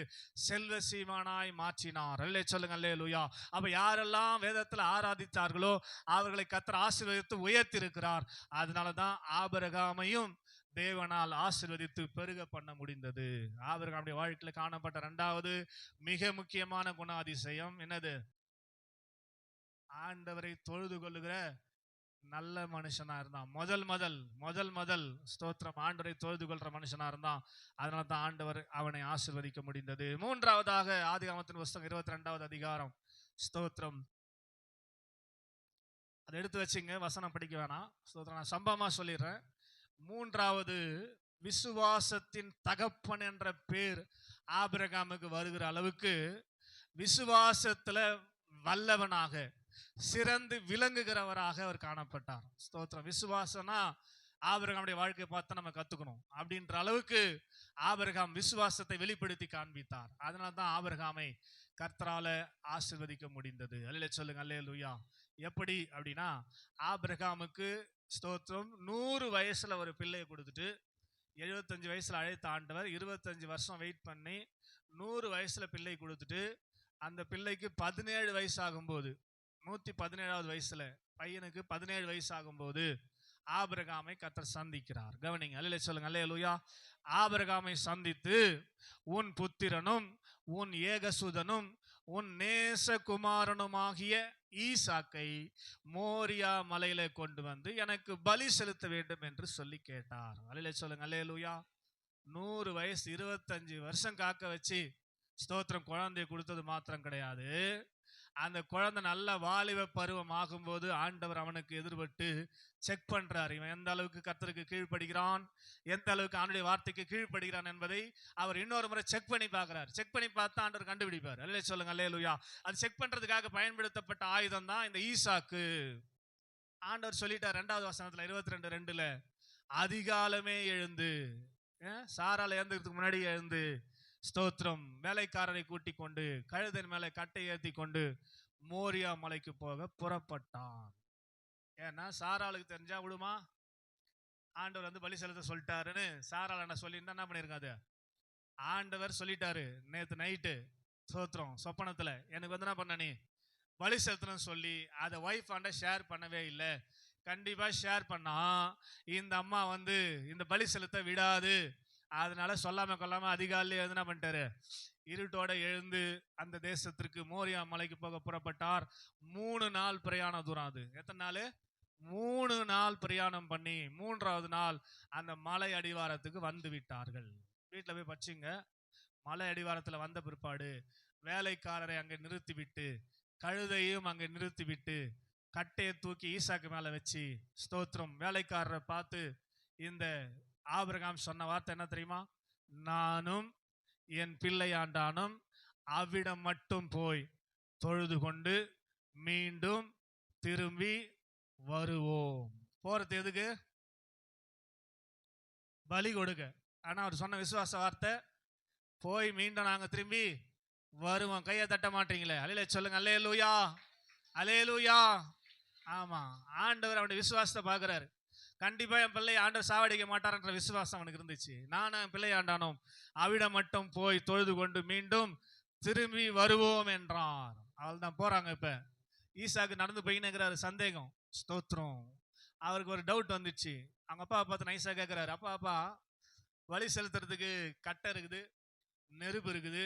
செல்வ சீமானாய் மாற்றினார். அல்லே சொல்லுங்க அல்லேலூயா. அப்ப யாரெல்லாம் வேதத்தில் ஆராதித்தார்களோ அவர்களை கர்த்தர் ஆசீர்வதித்து உயர்த்தி இருக்கிறார். அதனால தான் ஆபிரகாமையும் தேவனால் ஆசீர்வதித்து பெருக பண்ண முடிந்தது. ஆபிரகாமுடைய வாழ்க்கையில் காணப்பட்ட இரண்டாவது மிக முக்கியமான குணாதிசயம் என்னது? ஆண்டவரை தொழுது கொள்ளுகிற நல்ல மனுஷனா இருந்தான். முதல் முதல் ஸ்தோத்திரம், ஆண்டவரை தொழுது கொள்ற மனுஷனா இருந்தான். அதனால தான் ஆண்டவர் அவனை ஆசீர்வதிக்க முடிந்தது. மூன்றாவதாக ஆதிகாமத்தின் புஸ்தகம் 22வது அதிகாரம், ஸ்தோத்திரம், அதை எடுத்து வச்சுங்க, வசனம் படிக்க வேணாம். ஸ்தோத்திரம், நான் சம்பவமா சொல்லிடுறேன். மூன்றாவது, விசுவாசத்தின் தகப்பன் என்ற பேர் ஆபிரகாமுக்கு வருகிற அளவுக்கு விசுவாசத்துல வல்லவனாக சிறந்து விளங்குகிறவராக அவர் காணப்பட்டார். ஸ்தோத்திரம். விசுவாசனா ஆபிரகாமுடைய வாழ்க்கையை பார்த்து நம்ம கத்துக்கணும் அப்படின்ற அளவுக்கு ஆபிரகாம் விசுவாசத்தை வெளிப்படுத்தி காண்பித்தார். அதனால தான் ஆபிரகாமை கர்த்தரால ஆசீர்வதிக்க முடிந்தது. அல்லேலூயா சொல்லுங்க அல்லேலூயா. எப்படி அப்படின்னா, ஆபிரகாமுக்கு ஸ்தோத்திரம் 100 வயசுல ஒரு பிள்ளையை கொடுத்துட்டு 75 வயசுல அழைத்த ஆண்டவர் 25 வருஷம் வெயிட் பண்ணி 100 வயசுல பிள்ளை கொடுத்துட்டு அந்த பிள்ளைக்கு 17 வயசு ஆகும்போது, 117வது வயசுல பையனுக்கு 17 வயசு ஆகும்போது ஆபிரகாமை கர்த்தர் சந்திக்கிறார். கவனிங்க, அல்லேலூயா சொல்லுங்க அல்லேலூயா. ஆபிரகாமை சந்தித்து உன் புத்திரனும் உன் ஏகசுதனும் உன் நேசகுமாரனுமாகிய ஈசாக்கை மோரியா மலையில கொண்டு வந்து எனக்கு பலி செலுத்த வேண்டும் என்று சொல்லி கேட்டார். அல்லேலூயா சொல்லுங்க அல்லேலூயா. 100 வயசு 25 வருஷம் காக்க வச்சு ஸ்தோத்திரம் குழந்தைய கொடுத்தது மாத்திரம் கிடையாது, அந்த குழந்தை நல்ல வாலிப பருவம் ஆகும்போது ஆண்டவர் அவனுக்கு எதிர்பட்டு செக் பண்றார். இவன் எந்த அளவுக்கு கர்த்தருக்கு கீழ்ப்படுகிறான், எந்த அளவுக்கு ஆண்டுடைய வார்த்தைக்கு கீழ்ப்படுகிறான் என்பதை அவர் இன்னொரு முறை செக் பண்ணி பார்க்கிறார். செக் பண்ணி பார்த்தா ஆண்டவர் கண்டுபிடிப்பார். அல்லேலூயா சொல்லுங்க அல்லேலூயா. அது செக் பண்றதுக்காக பயன்படுத்தப்பட்ட ஆயுதம் தான் இந்த ஈசாக்கு. ஆண்டவர் சொல்லிட்டார் 2வது வசனத்துல 22:2, அதிகாலமே எழுந்து, சாரால எழுந்துறதுக்கு முன்னாடி எழுந்து ஸ்தோத்திரம் வேலைக்காரரை கூட்டி கொண்டு கழுதன் மேல கட்டை ஏற்றி கொண்டு மோரியா மலைக்கு போக புறப்பட்டான். ஏன்னா சாராளுக்கு தெரிஞ்சா விடுமா? ஆண்டவர் வந்து பலி செலுத்த சொல்லிட்டாருன்னு சாரால் என்ன சொல்லியிருந்தா என்ன பண்ணிருக்காது? ஆண்டவர் சொல்லிட்டாரு நேத்து நைட்டு ஸ்தோத்திரம் சொப்பனத்துல, எனக்கு வந்து என்ன பண்ண நீ பலி செலுத்தணும்னு சொல்லி அதை ஒய்ஃப் ஆண்ட ஷேர் பண்ணவே இல்லை. கண்டிப்பா ஷேர் பண்ணா இந்த அம்மா வந்து இந்த பலி செலுத்த விடாது. அதனால சொல்லாம கொல்லாம அதிகாலையில என்ன பண்ணிட்டாரு? இருட்டோட எழுந்து அந்த தேசத்திற்கு மோரியா மலைக்கு போக புறப்பட்டார். 3 நாள் பிரயாண தூரம். அது எத்தனை நாள்? 3 நாள் பிரயாணம் பண்ணி 3வது நாள் அந்த மலை அடிவாரத்துக்கு வந்து விட்டார்கள். வீட்டில் போய் பச்சுங்க. மலை அடிவாரத்தில் வந்த பிற்பாடு வேலைக்காரரை அங்கே நிறுத்திவிட்டு கழுதையும் அங்கே நிறுத்திவிட்டு கட்டையை தூக்கி ஈசாக்கு மேல வச்சு ஸ்தோத்திரம் வேலைக்காரரை பார்த்து இந்த ஆபிரகாம் சொன்ன வார்த்தை என்ன தெரியுமா? நானும் என் பிள்ளையாண்டானும் அவ்விடம் மட்டும் போய் தொழுது கொண்டு மீண்டும் திரும்பி வருவோம். போறது எதுக்கு? பலி கொடுக்க. ஆனா அவர் சொன்ன விசுவாச வார்த்தை, போய் மீண்டும் நாங்க திரும்பி வருவோம். கையை தட்ட மாட்டீங்களே? அல்லேலூயா சொல்லுங்க அல்லேலூயா அல்லேலூயா. ஆமா, ஆண்டவர் அவனுடைய விசுவாசத்தை பார்க்கிறாரு. கண்டிப்பா என் பிள்ளை ஆண்டவர் சாவடிக்க மாட்டார்ன்ற விசுவாசம் அவனுக்கு இருந்துச்சு. நானும் என் பிள்ளை ஆண்டானோம் அவிடம் மட்டும் போய் தொழுது கொண்டு மீண்டும் திரும்பி வருவோம் என்றார். அவள் தான் போறாங்க. இப்ப ஈசாக்கு நடந்து போயின்னுங்கிறாரு. சந்தேகம். ஸ்தோத்திரம். அவருக்கு ஒரு டவுட் வந்துச்சு. அவங்க அப்பா பார்த்து நைஸா கேட்கிறாரு, அப்பா பலி செலுத்துறதுக்கு கட்டை இருக்குது, நெருப்பு இருக்குது,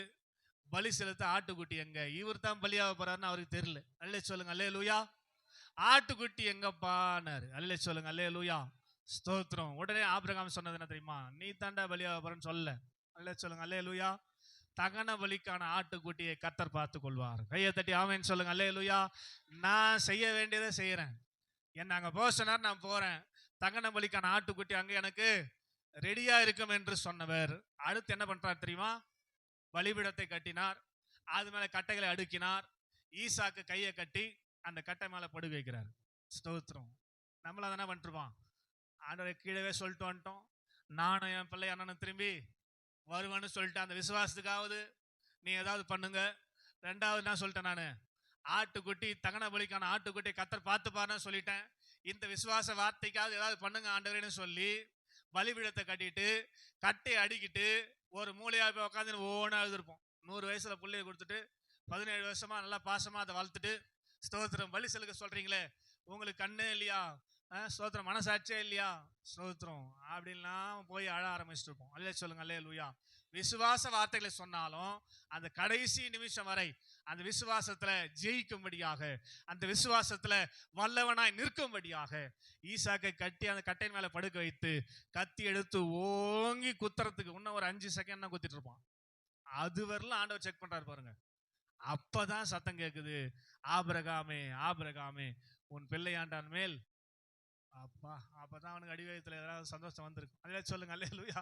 பலி செலுத்த ஆட்டுக்குட்டி எங்க? இவர் தான் பலியாக போறாருன்னு அவருக்கு தெரியல. அல்லேலூயா சொல்லுங்க அல்லேலூயா. ஆட்டுக்குட்டி எங்கப்பான்னாரு. அல்லேலூயா சொல்லுங்க அல்லேலூயா. ஸ்தோத்திரம். உடனே ஆபிரகாம் சொன்னது என்ன தெரியுமா? நீ தாண்டா பலியாக போறன்னு சொல்ல. அல்லேலூயா சொல்லுங்க அல்லேலூயா. தகன பலிக்கான ஆட்டுக்குட்டியை கர்த்தர் பார்த்து கொள்வார். கையை தட்டி ஆமென் சொல்லுங்க அல்லேலூயா. நான் செய்ய வேண்டியதை செய்யறேன். என்ன அங்க போக சொன்னார், நான் போறேன். தகன பலிக்கான ஆட்டுக்குட்டி அங்க எனக்கு ரெடியா இருக்கும் என்று சொன்னவர் அடுத்து என்ன பண்றார் தெரியுமா? பலிபீடத்தை கட்டினார், அது மேல கட்டைகளை அடுக்கினார், ஈசாக்கு கையை கட்டி அந்த கட்டை மேல படுக்க வைக்கிறார். ஸ்தோத்திரம். நம்மள தானே பண்ணிருப்பான். ஆண்டவரை கீழவே சொல்லிட்டு வந்துட்டோம், நானும் என் பிள்ளை அண்ணனும் திரும்பி வருவேன்னு சொல்லிட்டு அந்த விசுவாசத்துக்காவது நீ ஏதாவது பண்ணுங்க. ரெண்டாவது என்ன சொல்லிட்டேன், நான் ஆட்டுக்குட்டி தகன பலிக்கான ஆட்டுக்குட்டி கத்தர் பார்த்துப்பாருன்னு சொல்லிட்டேன். இந்த விசுவாச வார்த்தைக்காவது ஏதாவது பண்ணுங்க ஆண்டவரேன்னு சொல்லி பலிபீடத்தை கட்டிட்டு கட்டையை அடிக்கிட்டு ஒரு மூலையா போய் உட்காந்து ஒவ்வொன்றா எழுதிருப்போம். 100 வயசுல பிள்ளைய கொடுத்துட்டு 17 வருஷமா நல்லா பாசமா அதை வளர்த்துட்டு ஸ்தோத்திரம் பலி செலுக்க சொல்றீங்களே, உங்களுக்கு கண்ணே இல்லையா, ஸ்தோத்திரம் மனசாட்சியே இல்லையா, ஸ்தோத்திரம் அப்படின்லாம் போய் அழ ஆரம்பிச்சுட்டு இருப்போம். அல்லே சொல்லுங்க அல்லேலூயா. விசுவாச வார்த்தைகளை சொன்னாலும் அந்த கடைசி நிமிஷம் வரை அந்த விசுவாசத்துல ஜெயிக்கும்படியாக, அந்த விசுவாசத்துல வல்லவனாய் நிற்கும்படியாக ஈசாக்கை கட்டி அந்த கட்டையின் மேல படுக்க வைத்து கத்தி எடுத்து ஓங்கி குத்துறதுக்கு இன்னும் ஒரு 5 செகண்ட் தான் குத்திட்டு இருப்பான். அது வரலாம் ஆண்டவர் செக் பண்றாரு பாருங்க. அப்பதான் சத்தம் கேக்குது, ஆபிரகாமே ஆபிரகாமே உன் பிள்ளையாண்டான் மேல். அப்பா, அப்பதான் அவனுக்கு அடிவயத்துல ஏதாவது சந்தோஷம் வந்திருக்கு. அல்லே சொல்லுங்க அல்லேலூயா.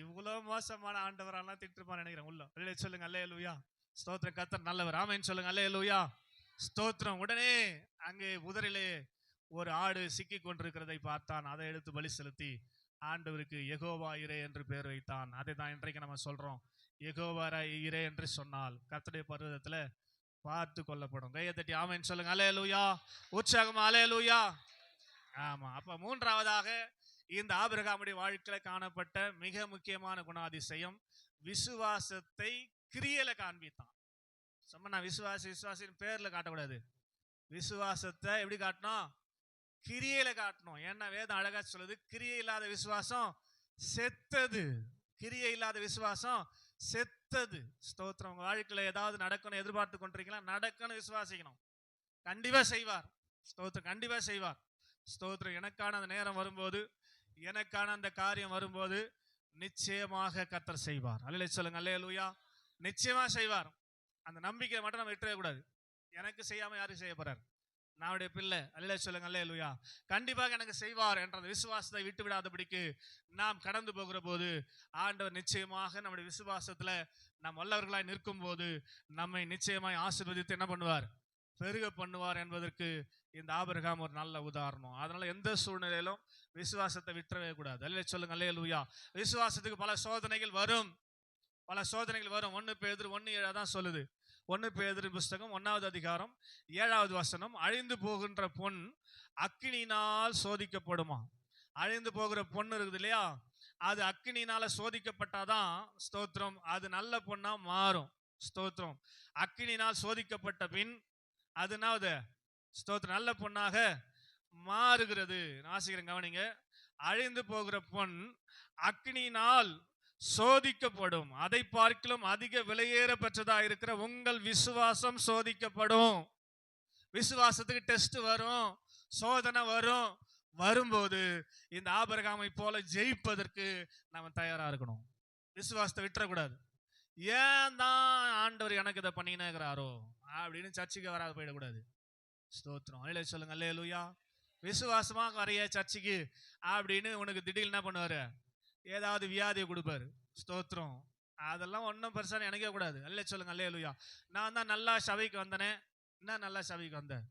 இவ்வளவு மோசமான ஆண்டவரெல்லாம் திட்டுப்பான்னு நினைக்கிறேன் உள்ள. அல்லே சொல்லுங்க அல்லேலூயா. ஸ்தோத்திரம். கர்த்தர் நல்லவர். ஆமென் சொல்லுங்க அல்லேலூயா. ஸ்தோத்திரம். உடனே அங்கே புதரிலே ஒரு ஆடு சிக்கி கொண்டிருக்கிறதை பார்த்தான். அதை எடுத்து பலி செலுத்தி ஆண்டவருக்கு யெகோவா இரே என்று பெயர் வைத்தான். அதை தான் இன்றைக்கு நம்ம சொல்றோம். யெகோவா இரே என்று சொன்னால் கர்த்தருடைய பர்வதத்துல பார்த்து கொள்ளப்படும். கையை தட்டி ஆமென் சொல்லுங்க அல்லேலூயா. உற்சாகமா அல்லேலூயா. ஆமா. அப்ப மூன்றாவதாக இந்த ஆபிரகாமுடைய வாழ்க்கையில காணப்பட்ட மிக முக்கியமான குணாதிசயம், விசுவாசத்தை கிரியையில காண்பித்தான். சும்மா நான் விசுவாசின் பேர்ல காட்டக்கூடாது. விசுவாசத்தை எப்படி காட்டணும்? கிரியையில காட்டணும். ஏன்னா வேதம் அழகா சொல்லுது, கிரியை இல்லாத விசுவாசம் செத்தது. கிரியை இல்லாத விசுவாசம் செத்தது. ஸ்தோத்திரம். உங்க வாழ்க்கையில ஏதாவது நடக்கணும் எதிர்பார்த்து கொண்டிருக்கீங்களா? நடக்கணும் விசுவாசிக்கணும். கண்டிப்பா செய்வார். ஸ்தோத்திரம். கண்டிப்பா செய்வார். ஸ்தோத்திரம். எனக்கான அந்த நேரம் வரும்போது, எனக்கான அந்த காரியம் வரும்போது நிச்சயமாக கர்த்தர் செய்வார். அல்லேலூயா சொல்லுங்க அல்லேலூயா. நிச்சயமா செய்வார். அந்த நம்பிக்கையை மட்டும் நம்ம விட்டுறவே கூடாது. எனக்கு செய்யாம யாருக்கு செய்ய போறார்? நானுடைய பிள்ளை. அல்லேலூயா சொல்லுங்க அல்லேலூயா. கண்டிப்பாக எனக்கு செய்வார் என்ற அந்த விசுவாசத்தை விட்டு விடாதபடிக்கு நாம் கடந்து போகிற போது ஆண்டவர் நிச்சயமாக நம்முடைய விசுவாசத்துல நாம் வல்லவர்களாய் நிற்கும் போது நம்மை நிச்சயமாய் ஆசீர்வதித்து என்ன பண்ணுவார்? பெருக பண்ணுவார் என்பதற்கு இந்த ஆபிரகாம் ஒரு நல்ல உதாரணம். அதனால எந்த சூழ்நிலையிலும் விசுவாசத்தை விட்டுறவே கூடாது. அல்லேலூயா சொல்லுங்க அல்லேலூயா. விசுவாசத்துக்கு பல சோதனைகள் வரும். பல சோதனைகள் வரும். 1 பேதுரு 1:7 தான் சொல்லுது. 1 பேதுரு புஸ்தகம் 1வது அதிகாரம் 7வது வசனம், அழிந்து போகின்ற பொன் அக்கினியினால் சோதிக்கப்படுமா. அழிந்து போகிற பொண்ணு இருக்குது இல்லையா, அது அக்கினியினால சோதிக்கப்பட்டாதான் ஸ்தோத்திரம் அது நல்ல பொண்ணா மாறும். ஸ்தோத்திரம். அக்கினியினால் சோதிக்கப்பட்ட பின் அதுனாவது ஸ்தோத்திரம் நல்ல பொண்ணாக மாறுகிறது. வாசிக்கிறேன் கவனிங்க. அழிந்து போகிற பொன் அக்கினியினால் சோதிக்கப்படும், அதை பார்க்கிலும் அதிக விலையேற பெற்றதா இருக்கிற உங்கள் விசுவாசம் சோதிக்கப்படும். விசுவாசத்துக்கு டெஸ்ட் வரும், சோதனை வரும். வரும்போது இந்த ஆபிரகாமை போல ஜெயிப்பதற்கு நம்ம தயாரா இருக்கணும். விசுவாசத்தை விட்டுறக்கூடாது. ஏன் தான் ஆண்டவர் எனக்கு இதை பண்ணினாரோ அப்படின்னு சர்ச்சுக்கு வராது போயிடக்கூடாது. ஸ்தோத்திரம். அல்லேலூயா சொல்லுங்க அல்லேலூயா. விசுவாசமா வரைய சர்ச்சுக்கு அப்படின்னு உனக்கு திடீர்னு என்ன பண்ணுவாரு? ஏதாவது வியாதியை கொடுப்பாரு. ஸ்தோத்திரம். அதெல்லாம் ஒன்றும் பெருசா நினைக்க கூடாது. அல்லேலூயா சொல்லுங்க அல்லேலூயா. நான் தான் நல்லா சபைக்கு வந்தனே. என்ன நல்லா சபைக்கு வந்தேன்?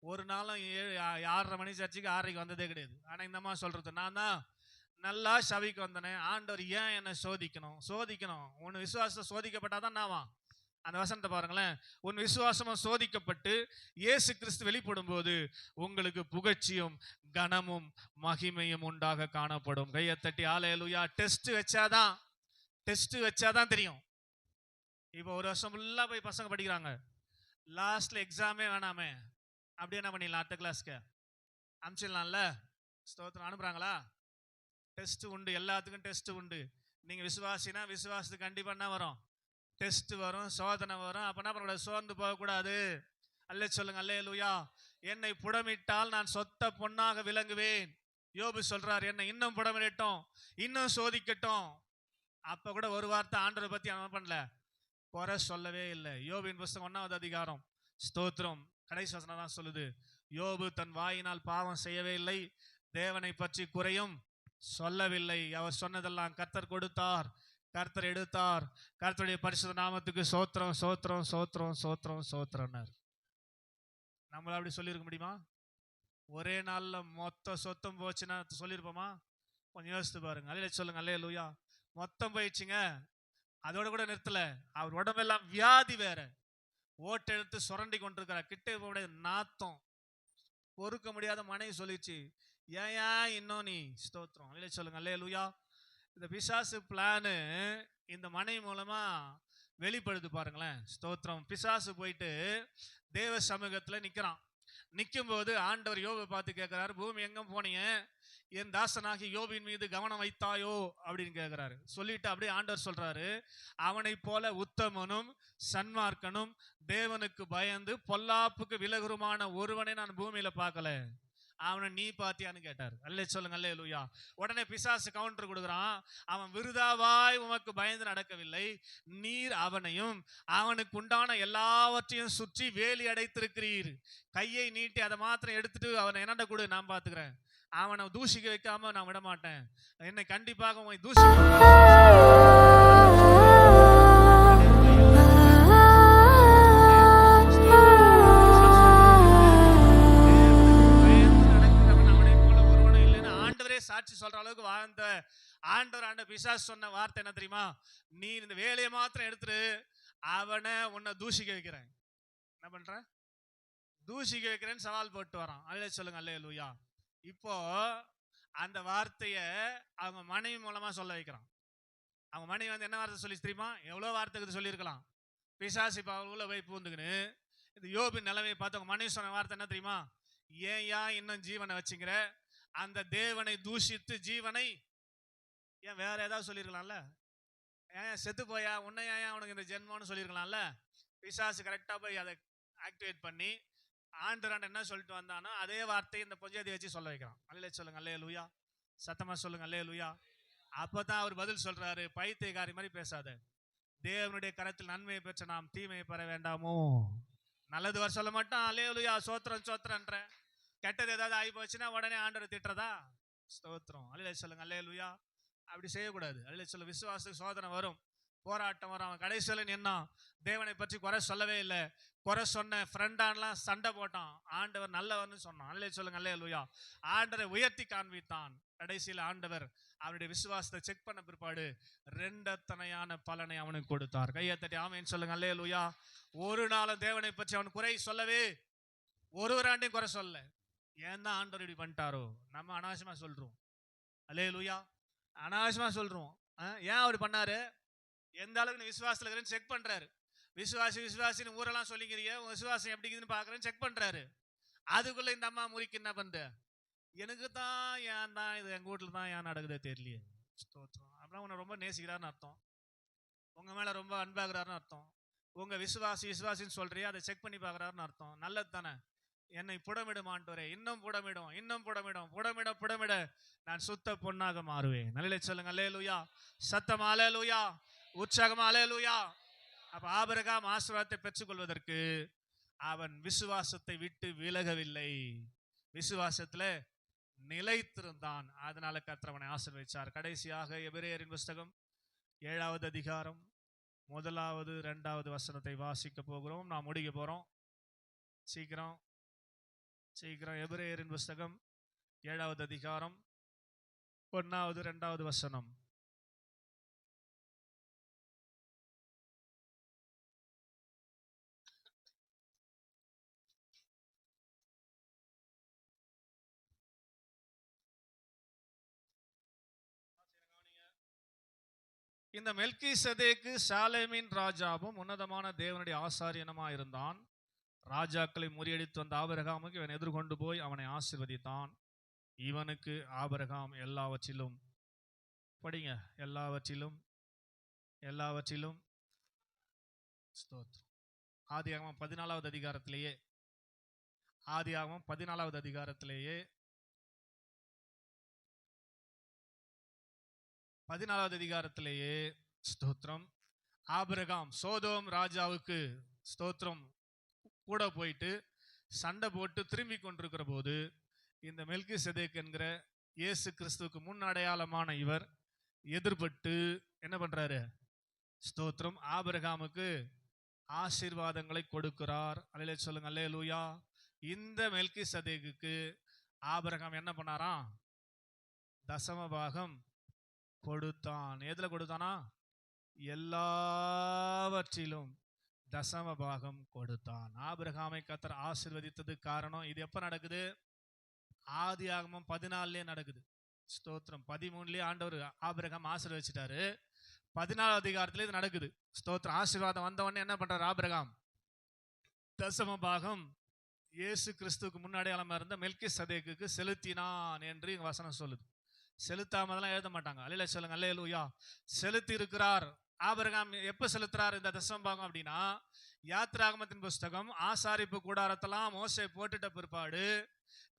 ஒரு நாளும் 6:30 மணி சர்ச்சுக்கு 6:30க்கு வந்ததே கிடையாது. ஆனா இந்த மாதிரி சொல்றது, நான் தான் நல்லா சபைக்கு வந்தனே, ஆண்டவர் ஏன் என்னை சோதிக்கணும்? சோதிக்கணும். உன் விசுவாசம் சோதிக்கப்பட்டாதான் நாவா. அந்த வசனத்தை பாருங்களேன். உன் விசுவாசமும் சோதிக்கப்பட்டு இயேசு கிறிஸ்து வெளிப்படும் போது உங்களுக்கு புகழ்ச்சியும் கனமும் மகிமையும் உண்டாக காணப்படும். கையை தட்டி அல்லேலூயா. டெஸ்ட் வச்சாதான் தெரியும். இப்போ ஒரு வருஷம் ஃபுல்லா போய் பசங்க படிக்கிறாங்க, லாஸ்ட்ல எக்ஸாமே வேணாமே, அப்படியே என்ன பண்ணிடலாம்? அடுத்த கிளாஸ்க்கு அனுப்பிச்சிடலாம்ல. ஸ்தோத்திரம். அனுப்புறாங்களா? டெஸ்ட் உண்டு. எல்லாத்துக்கும் டெஸ்ட் உண்டு. நீங்க விசுவாசினா விசுவாசத்துக்கு கண்டிப்பா என்ன வரும்? டெஸ்ட் வரும், சோதனை வரும். அப்ப என்ன பண்ணக்கூடாது? சோர்ந்து போகக்கூடாது. அல்லே சொல்லுங்க அல்லேலூயா. என்னை புடமிட்டால் நான் சொத்த பொன்னாக விளங்குவேன். யோபு சொல்றார், என்னை இன்னும் புடமிடட்டும், இன்னும் சோதிக்கட்டும். அப்ப கூட ஒரு வார்த்தை ஆண்டவரை பத்தி அவன் பண்ணல, குறை சொல்லவே இல்லை. யோபின் புஸ்தகம் 1வது அதிகாரம் ஸ்தோத்திரம் கடைசி வசனம் தான் சொல்லுது, யோபு தன் வாயினால் பாவம் செய்யவே இல்லை, தேவனை பற்றி குறையும் சொல்லவில்லை. அவர் சொன்னதெல்லாம் கர்த்தர் கொடுத்தார், கர்த்தர் எடுத்தார். கர்த்தருடைய பரிசுத்த நாமத்துக்கு சோத்திரம், சோத்திரம், சோத்திரம், சோத்திரம், சோத்திரம்னார். நம்மள அப்படி சொல்லியிருக்க முடியுமா? ஒரே நாள்ல மொத்த சொத்தம் போச்சுன்னா சொல்லியிருப்போமா? கொஞ்சம் யோசித்து பாருங்க. அல்ல சொல்லுங்க, அல்லேலூயா. மொத்தம் போயிடுச்சுங்க. அதோட கூட நிறுத்தல, அவர் உடம்பெல்லாம் வியாதி வேற, ஓட்டை எடுத்து சுரண்டி கொண்டிருக்கிறார். கிட்டே போக முடியாது, நாத்தம். பொறுக்க முடியாத மனைவி சொல்லிச்சு, ஏன் இன்னும் நீ? ஸ்தோத்திரம், அல்ல சொல்லுங்க, அல்லேலூயா. இந்த பிசாசு பிளானு இந்த மனைவி மூலமா வெளிப்படுது பாருங்களேன். ஸ்தோத்திரம். பிசாசு போயிட்டு தேவ சமூகத்துல நிக்கிறான். நிற்கும் போது ஆண்டவர் யோபை பார்த்து கேட்கிறாரு, பூமி எங்க போனீங்க, என் தாசனாகி யோபின் மீது கவனம் வைத்தாயோ அப்படின்னு கேட்கிறாரு. சொல்லிட்டு அப்படியே ஆண்டவர் சொல்றாரு, அவனை போல உத்தமனும் சன்மார்க்கனும் தேவனுக்கு பயந்து பொல்லாப்புக்கு விலகுருமான ஒருவனை நான் பூமியில பார்க்கல, அவனை நீ பாத்தியான்னு கேட்டார். அல்லே சொல்லுங்க, அல்லேலூயா. உடனே பிசாசு கவுண்டர் கொடுக்குறான், அவன் விருதாவாய் உமக்கு பயந்து நடக்கவில்லை, நீர் அவனையும் அவனுக்கு உண்டான எல்லாவற்றையும் சுற்றி வேலி அடைத்திருக்கிறீர். கையை நீட்டி அதை மாத்திரம் எடுத்துட்டு அவனை என்னண்ட கொடு, நான் பாத்துக்கிறேன். அவனை தூஷிக்க வைக்காம நான் விட மாட்டேன். என்னை கண்டிப்பாக உங்களை சாட்சி சொல்ற அளவுக்கு வாழ்ந்த ஆண்டவர் பிசாசு சொன்ன வார்த்தை என்ன தெரியுமா? நீ இந்த வேலையை மாத்திரம் எடுத்துட்டு அவனை உன்னை தூஷிக்க வைக்கிறேன். என்ன பண்ற? தூஷிக்க வைக்கிறேன்னு சவால் போட்டு வரான். அல்லே சொல்லுங்க, அல்லேலூயா. இப்போ அந்த வார்த்தைய அவங்க மனைவி மூலமா சொல்ல வைக்கிறான். அவங்க மனைவி என்ன வார்த்தை சொல்லி தெரியுமா? எவ்வளவு வார்த்தைக்கு சொல்லியிருக்கலாம். பிசாசு இப்ப அவளுக்குள்ள போய் பூந்துக்குன்னு இந்த யோபின் நிலைமையை பார்த்து அவங்க மனைவி சொன்ன வார்த்தை என்ன தெரியுமா? ஏன் இன்னும் ஜீவனை வச்சுங்கிற? அந்த தேவனை தூஷித்து ஜீவனை ஏன் வேற ஏதாவது சொல்லியிருக்கலாம்ல? ஏன் செத்து போயா, உன்னை ஏன் உனக்கு இந்த ஜென்மம்னு சொல்லியிருக்கலாம்ல? பிசாசு கரெக்டா போய் அதை ஆக்டிவேட் பண்ணி ஆண்டராண்ட என்ன சொல்லிட்டு வந்தானோ அதே வார்த்தையை இந்த பொஞ்சாதி வச்சு சொல்ல வைக்கிறான். அல்லே சொல்லுங்க, அல்லேலூயா. சத்தமா சொல்லுங்க, அல்லேலூயா. அப்பதான் அவர் பதில் சொல்றாரு, பைத்தியக்காரி மாதிரி பேசாத, தேவனுடைய கரத்தில் நன்மையை பெற்ற நாம் தீமையை பெற வேண்டாமோ? நல்லது வர சொல்ல மாட்டான். அல்லேலூயா, சோத்திரம் சோத்திரன்ற. கெட்டது ஏதாவது ஆகி போச்சுன்னா உடனே ஆண்டவர் திட்டுறதா? ஸ்தோத்திரம், அல்லே சொல்லுங்க, அல்லேலூயா. அப்படி செய்யக்கூடாது. அல்லே சொல்ல, விசுவாசத்துக்கு சோதனை வரும், போராட்டம் வரும். அவன் கடைசியில் நின்னான், தேவனை பற்றி குறை சொல்லவே இல்லை. குறை சொன்ன ஃப்ரெண்டான்லாம் சண்டை போட்டான். ஆண்டவர் நல்லவர்னு சொன்னான். அல்லே சொல்லுங்க, அல்லேலூயா. ஆண்டவரை உயர்த்தி காண்பித்தான். கடைசியில் ஆண்டவர் அவனுடைய விசுவாசத்தை செக் பண்ண பிற்பாடு ரெண்டத்தனையான பலனை அவனுக்கு கொடுத்தார். கையை தட்டி ஆமென் சொல்லுங்க, அல்லேலூயா. ஒரு நாளும் தேவனை பற்றி அவன் குறை சொல்லவே, ஒருவராண்டையும் குறை சொல்ல. ஏன் தான் ஆண்டவர் இப்படி பண்ணிட்டாரோ? நம்ம அனாவசியமா சொல்றோம். அல்லேலூயா, அனாவசியமா சொல்றோம். ஏன் அவர் பண்ணாரு? எந்த அளவுக்கு நீ விசுவாசத்துல இருக்கிறேன்னு செக் பண்றாரு. விசுவாசி விசுவாசின்னு ஊரெல்லாம் சொல்லிக்கிறீங்க, விசுவாசம் எப்படி இருக்குதுன்னு பாக்குறேன்னு செக் பண்றாரு. அதுக்குள்ள இந்த அம்மா முறிக்கு என்ன பண்ற? எனக்கு தான் ஏன் தான் இது எங்க வீட்டுல தான் ஏன் நடக்குதே தெரியலையே. அப்புறம் உன்னை ரொம்ப நேசிக்கிறாருன்னு அர்த்தம், உங்க மேல ரொம்ப அன்பாகிறாருன்னு அர்த்தம். உங்க விசுவாசி விசுவாசின்னு சொல்றியா, அதை செக் பண்ணி பாக்குறாருன்னு அர்த்தம். நல்லது தானே? என்னை புடமிடும் ஆண்டவரே, இன்னும் புடமிடும், இன்னும் புடமிடும், புடமிட புடமிட நான் சுத்த பொன்னாக மாறுவேன். நல்ல சொல்லுங்க, அல்லேலூயா. சத்தம் அல்லேலூயா, உற்சாகமா அல்லேலூயா. அப்ப ஆபிரகாம் ஆசீர்வாதத்தை பெற்றுக்கொள்வதற்கு அவன் விசுவாசத்தை விட்டு விலகவில்லை, விசுவாசத்துல நிலைத்திருந்தான். அதனால கர்த்தர் அவனை ஆசீர்வதிச்சார். கடைசியாக எபிரேயரின் புஸ்தகம் 7வது அதிகாரம் 1வது 2வது வசனத்தை வாசிக்க போகிறோம். நான் முடிக்க போறோம். சீக்கிரம் சீக்கிரம். எபிரேயரின் புஸ்தகம் 7வது அதிகாரம் 1வது 2வது வசனம். இந்த மெல்கிசேதேக்கு சாலேமின் ராஜாவும் உன்னதமான தேவனுடைய ஆசாரியனுமா இருந்தான். ராஜாக்களை முறியடித்து வந்த ஆபிரகாமுக்கு இவன் எதிர்கொண்டு போய் அவனை ஆசீர்வதித்தான். இவனுக்கு ஆபிரகாம் எல்லாவற்றிலும், படிங்க, எல்லாவற்றிலும் எல்லாவற்றிலும் ஆதியாகமம் 14வது அதிகாரத்திலேயே, ஆதியாகமம் 14வது அதிகாரத்திலேயே 14வது அதிகாரத்திலேயே ஸ்தோத்திரம், ஆபிரகாம் சோதோம் ராஜாவுக்கு ஸ்தோத்திரம் கூட போயிட்டு சண்டை போட்டு திரும்பி கொண்டிருக்கிற போது இந்த மெல்கிசேதேக் என்கிற இயேசு கிறிஸ்துவுக்கு முன் அடையாளமான இவர் எதிர்பட்டு என்ன பண்றாரு? ஸ்தோத்திரம், ஆபிரகாமுக்கு ஆசீர்வாதங்களை கொடுக்கிறார். அல்லேலூயா சொல்லுங்க, அல்லேலூயா. இந்த மெல்கிசதேக்குக்கு ஆபிரகாம் என்ன பண்ணாராம்? தசம பாகம் கொடுத்தான். எதுல கொடுத்தானா? எல்லாவற்றிலும் தசம பாகம் கொடுத்தான். ஆபிரகாமை கர்த்தர் ஆசீர்வதித்தது காரணம். இது எப்ப நடக்குது? ஆதியாகமம் 14 நடக்குது. ஸ்தோத்திரம். 13 ஆண்டவர் ஆபிரகாம் ஆசீர்வதிச்சிட்டாரு. 14 அதிகாரத்துல இது நடக்குது. ஸ்தோத்திரம். ஆசீர்வாதம் வந்த உடனே என்ன பண்றாரு ஆபிரகாம்? தசம பாகம் இயேசு கிறிஸ்துவுக்கு முன்னாடியாளமா இருந்த மெல்கிசதேக்குக்கு செலுத்தினான் என்று இங்க வசனம் சொல்லுது. செலுத்தாமதெல்லாம் எழுத மாட்டாங்க. அல்லேலூயா சொல்லுங்க, அல்லேலூயா. செலுத்தி இருக்கிறார். ஆபிரகாம் எப்ப செலுத்துறார் இந்த தசம பாகம் அப்படின்னா, யாத்திராகமத்தின் புஸ்தகம் ஆசாரிப்பு கூடாரத்தெல்லாம் மோசே போட்டுட்ட பிற்பாடு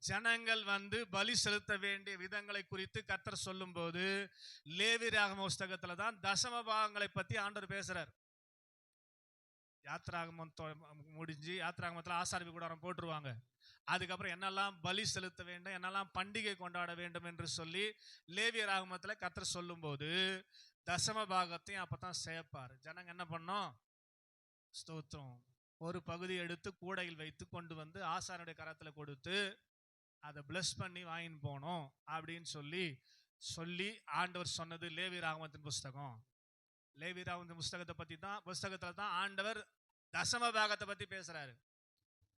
ஜனங்கள் வந்து பலி செலுத்த வேண்டிய விதங்களை குறித்து கர்த்தர் சொல்லும் போது லேவியராகம புஸ்தகத்துல தான் தசம பாகங்களை பத்தி ஆண்டவர் பேசுறார். யாத்திராகமம் முடிஞ்சு யாத்திராகமத்துல ஆசாரிப்பு கூடாரம் போட்டுருவாங்க. அதுக்கப்புறம் என்னெல்லாம் பலி செலுத்த வேண்டும், என்னெல்லாம் பண்டிகை கொண்டாட வேண்டும் என்று சொல்லி லேவியராகமத்துல கர்த்தர் சொல்லும் போது தசம பாகத்தையும் அப்பதான் சேர்ப்பார். ஜனங்க என்ன பண்ணோம்? ஸ்தோத்திரம். ஒரு பகுதி எடுத்து கூடையில் வைத்து கொண்டு வந்து ஆசாரனுடைய கரத்துல கொடுத்து அதை பிளஸ் பண்ணி வாங்கின்னு போனோம் அப்படின்னு சொல்லி ஆண்டவர் சொன்னது லேவியராகமத்தின் புஸ்தகம். லேவியராகமத்தின் புஸ்தகத்தை பத்தி தான், புஸ்தகத்துல தான் ஆண்டவர் தசம பாகத்தை பத்தி பேசுறாரு.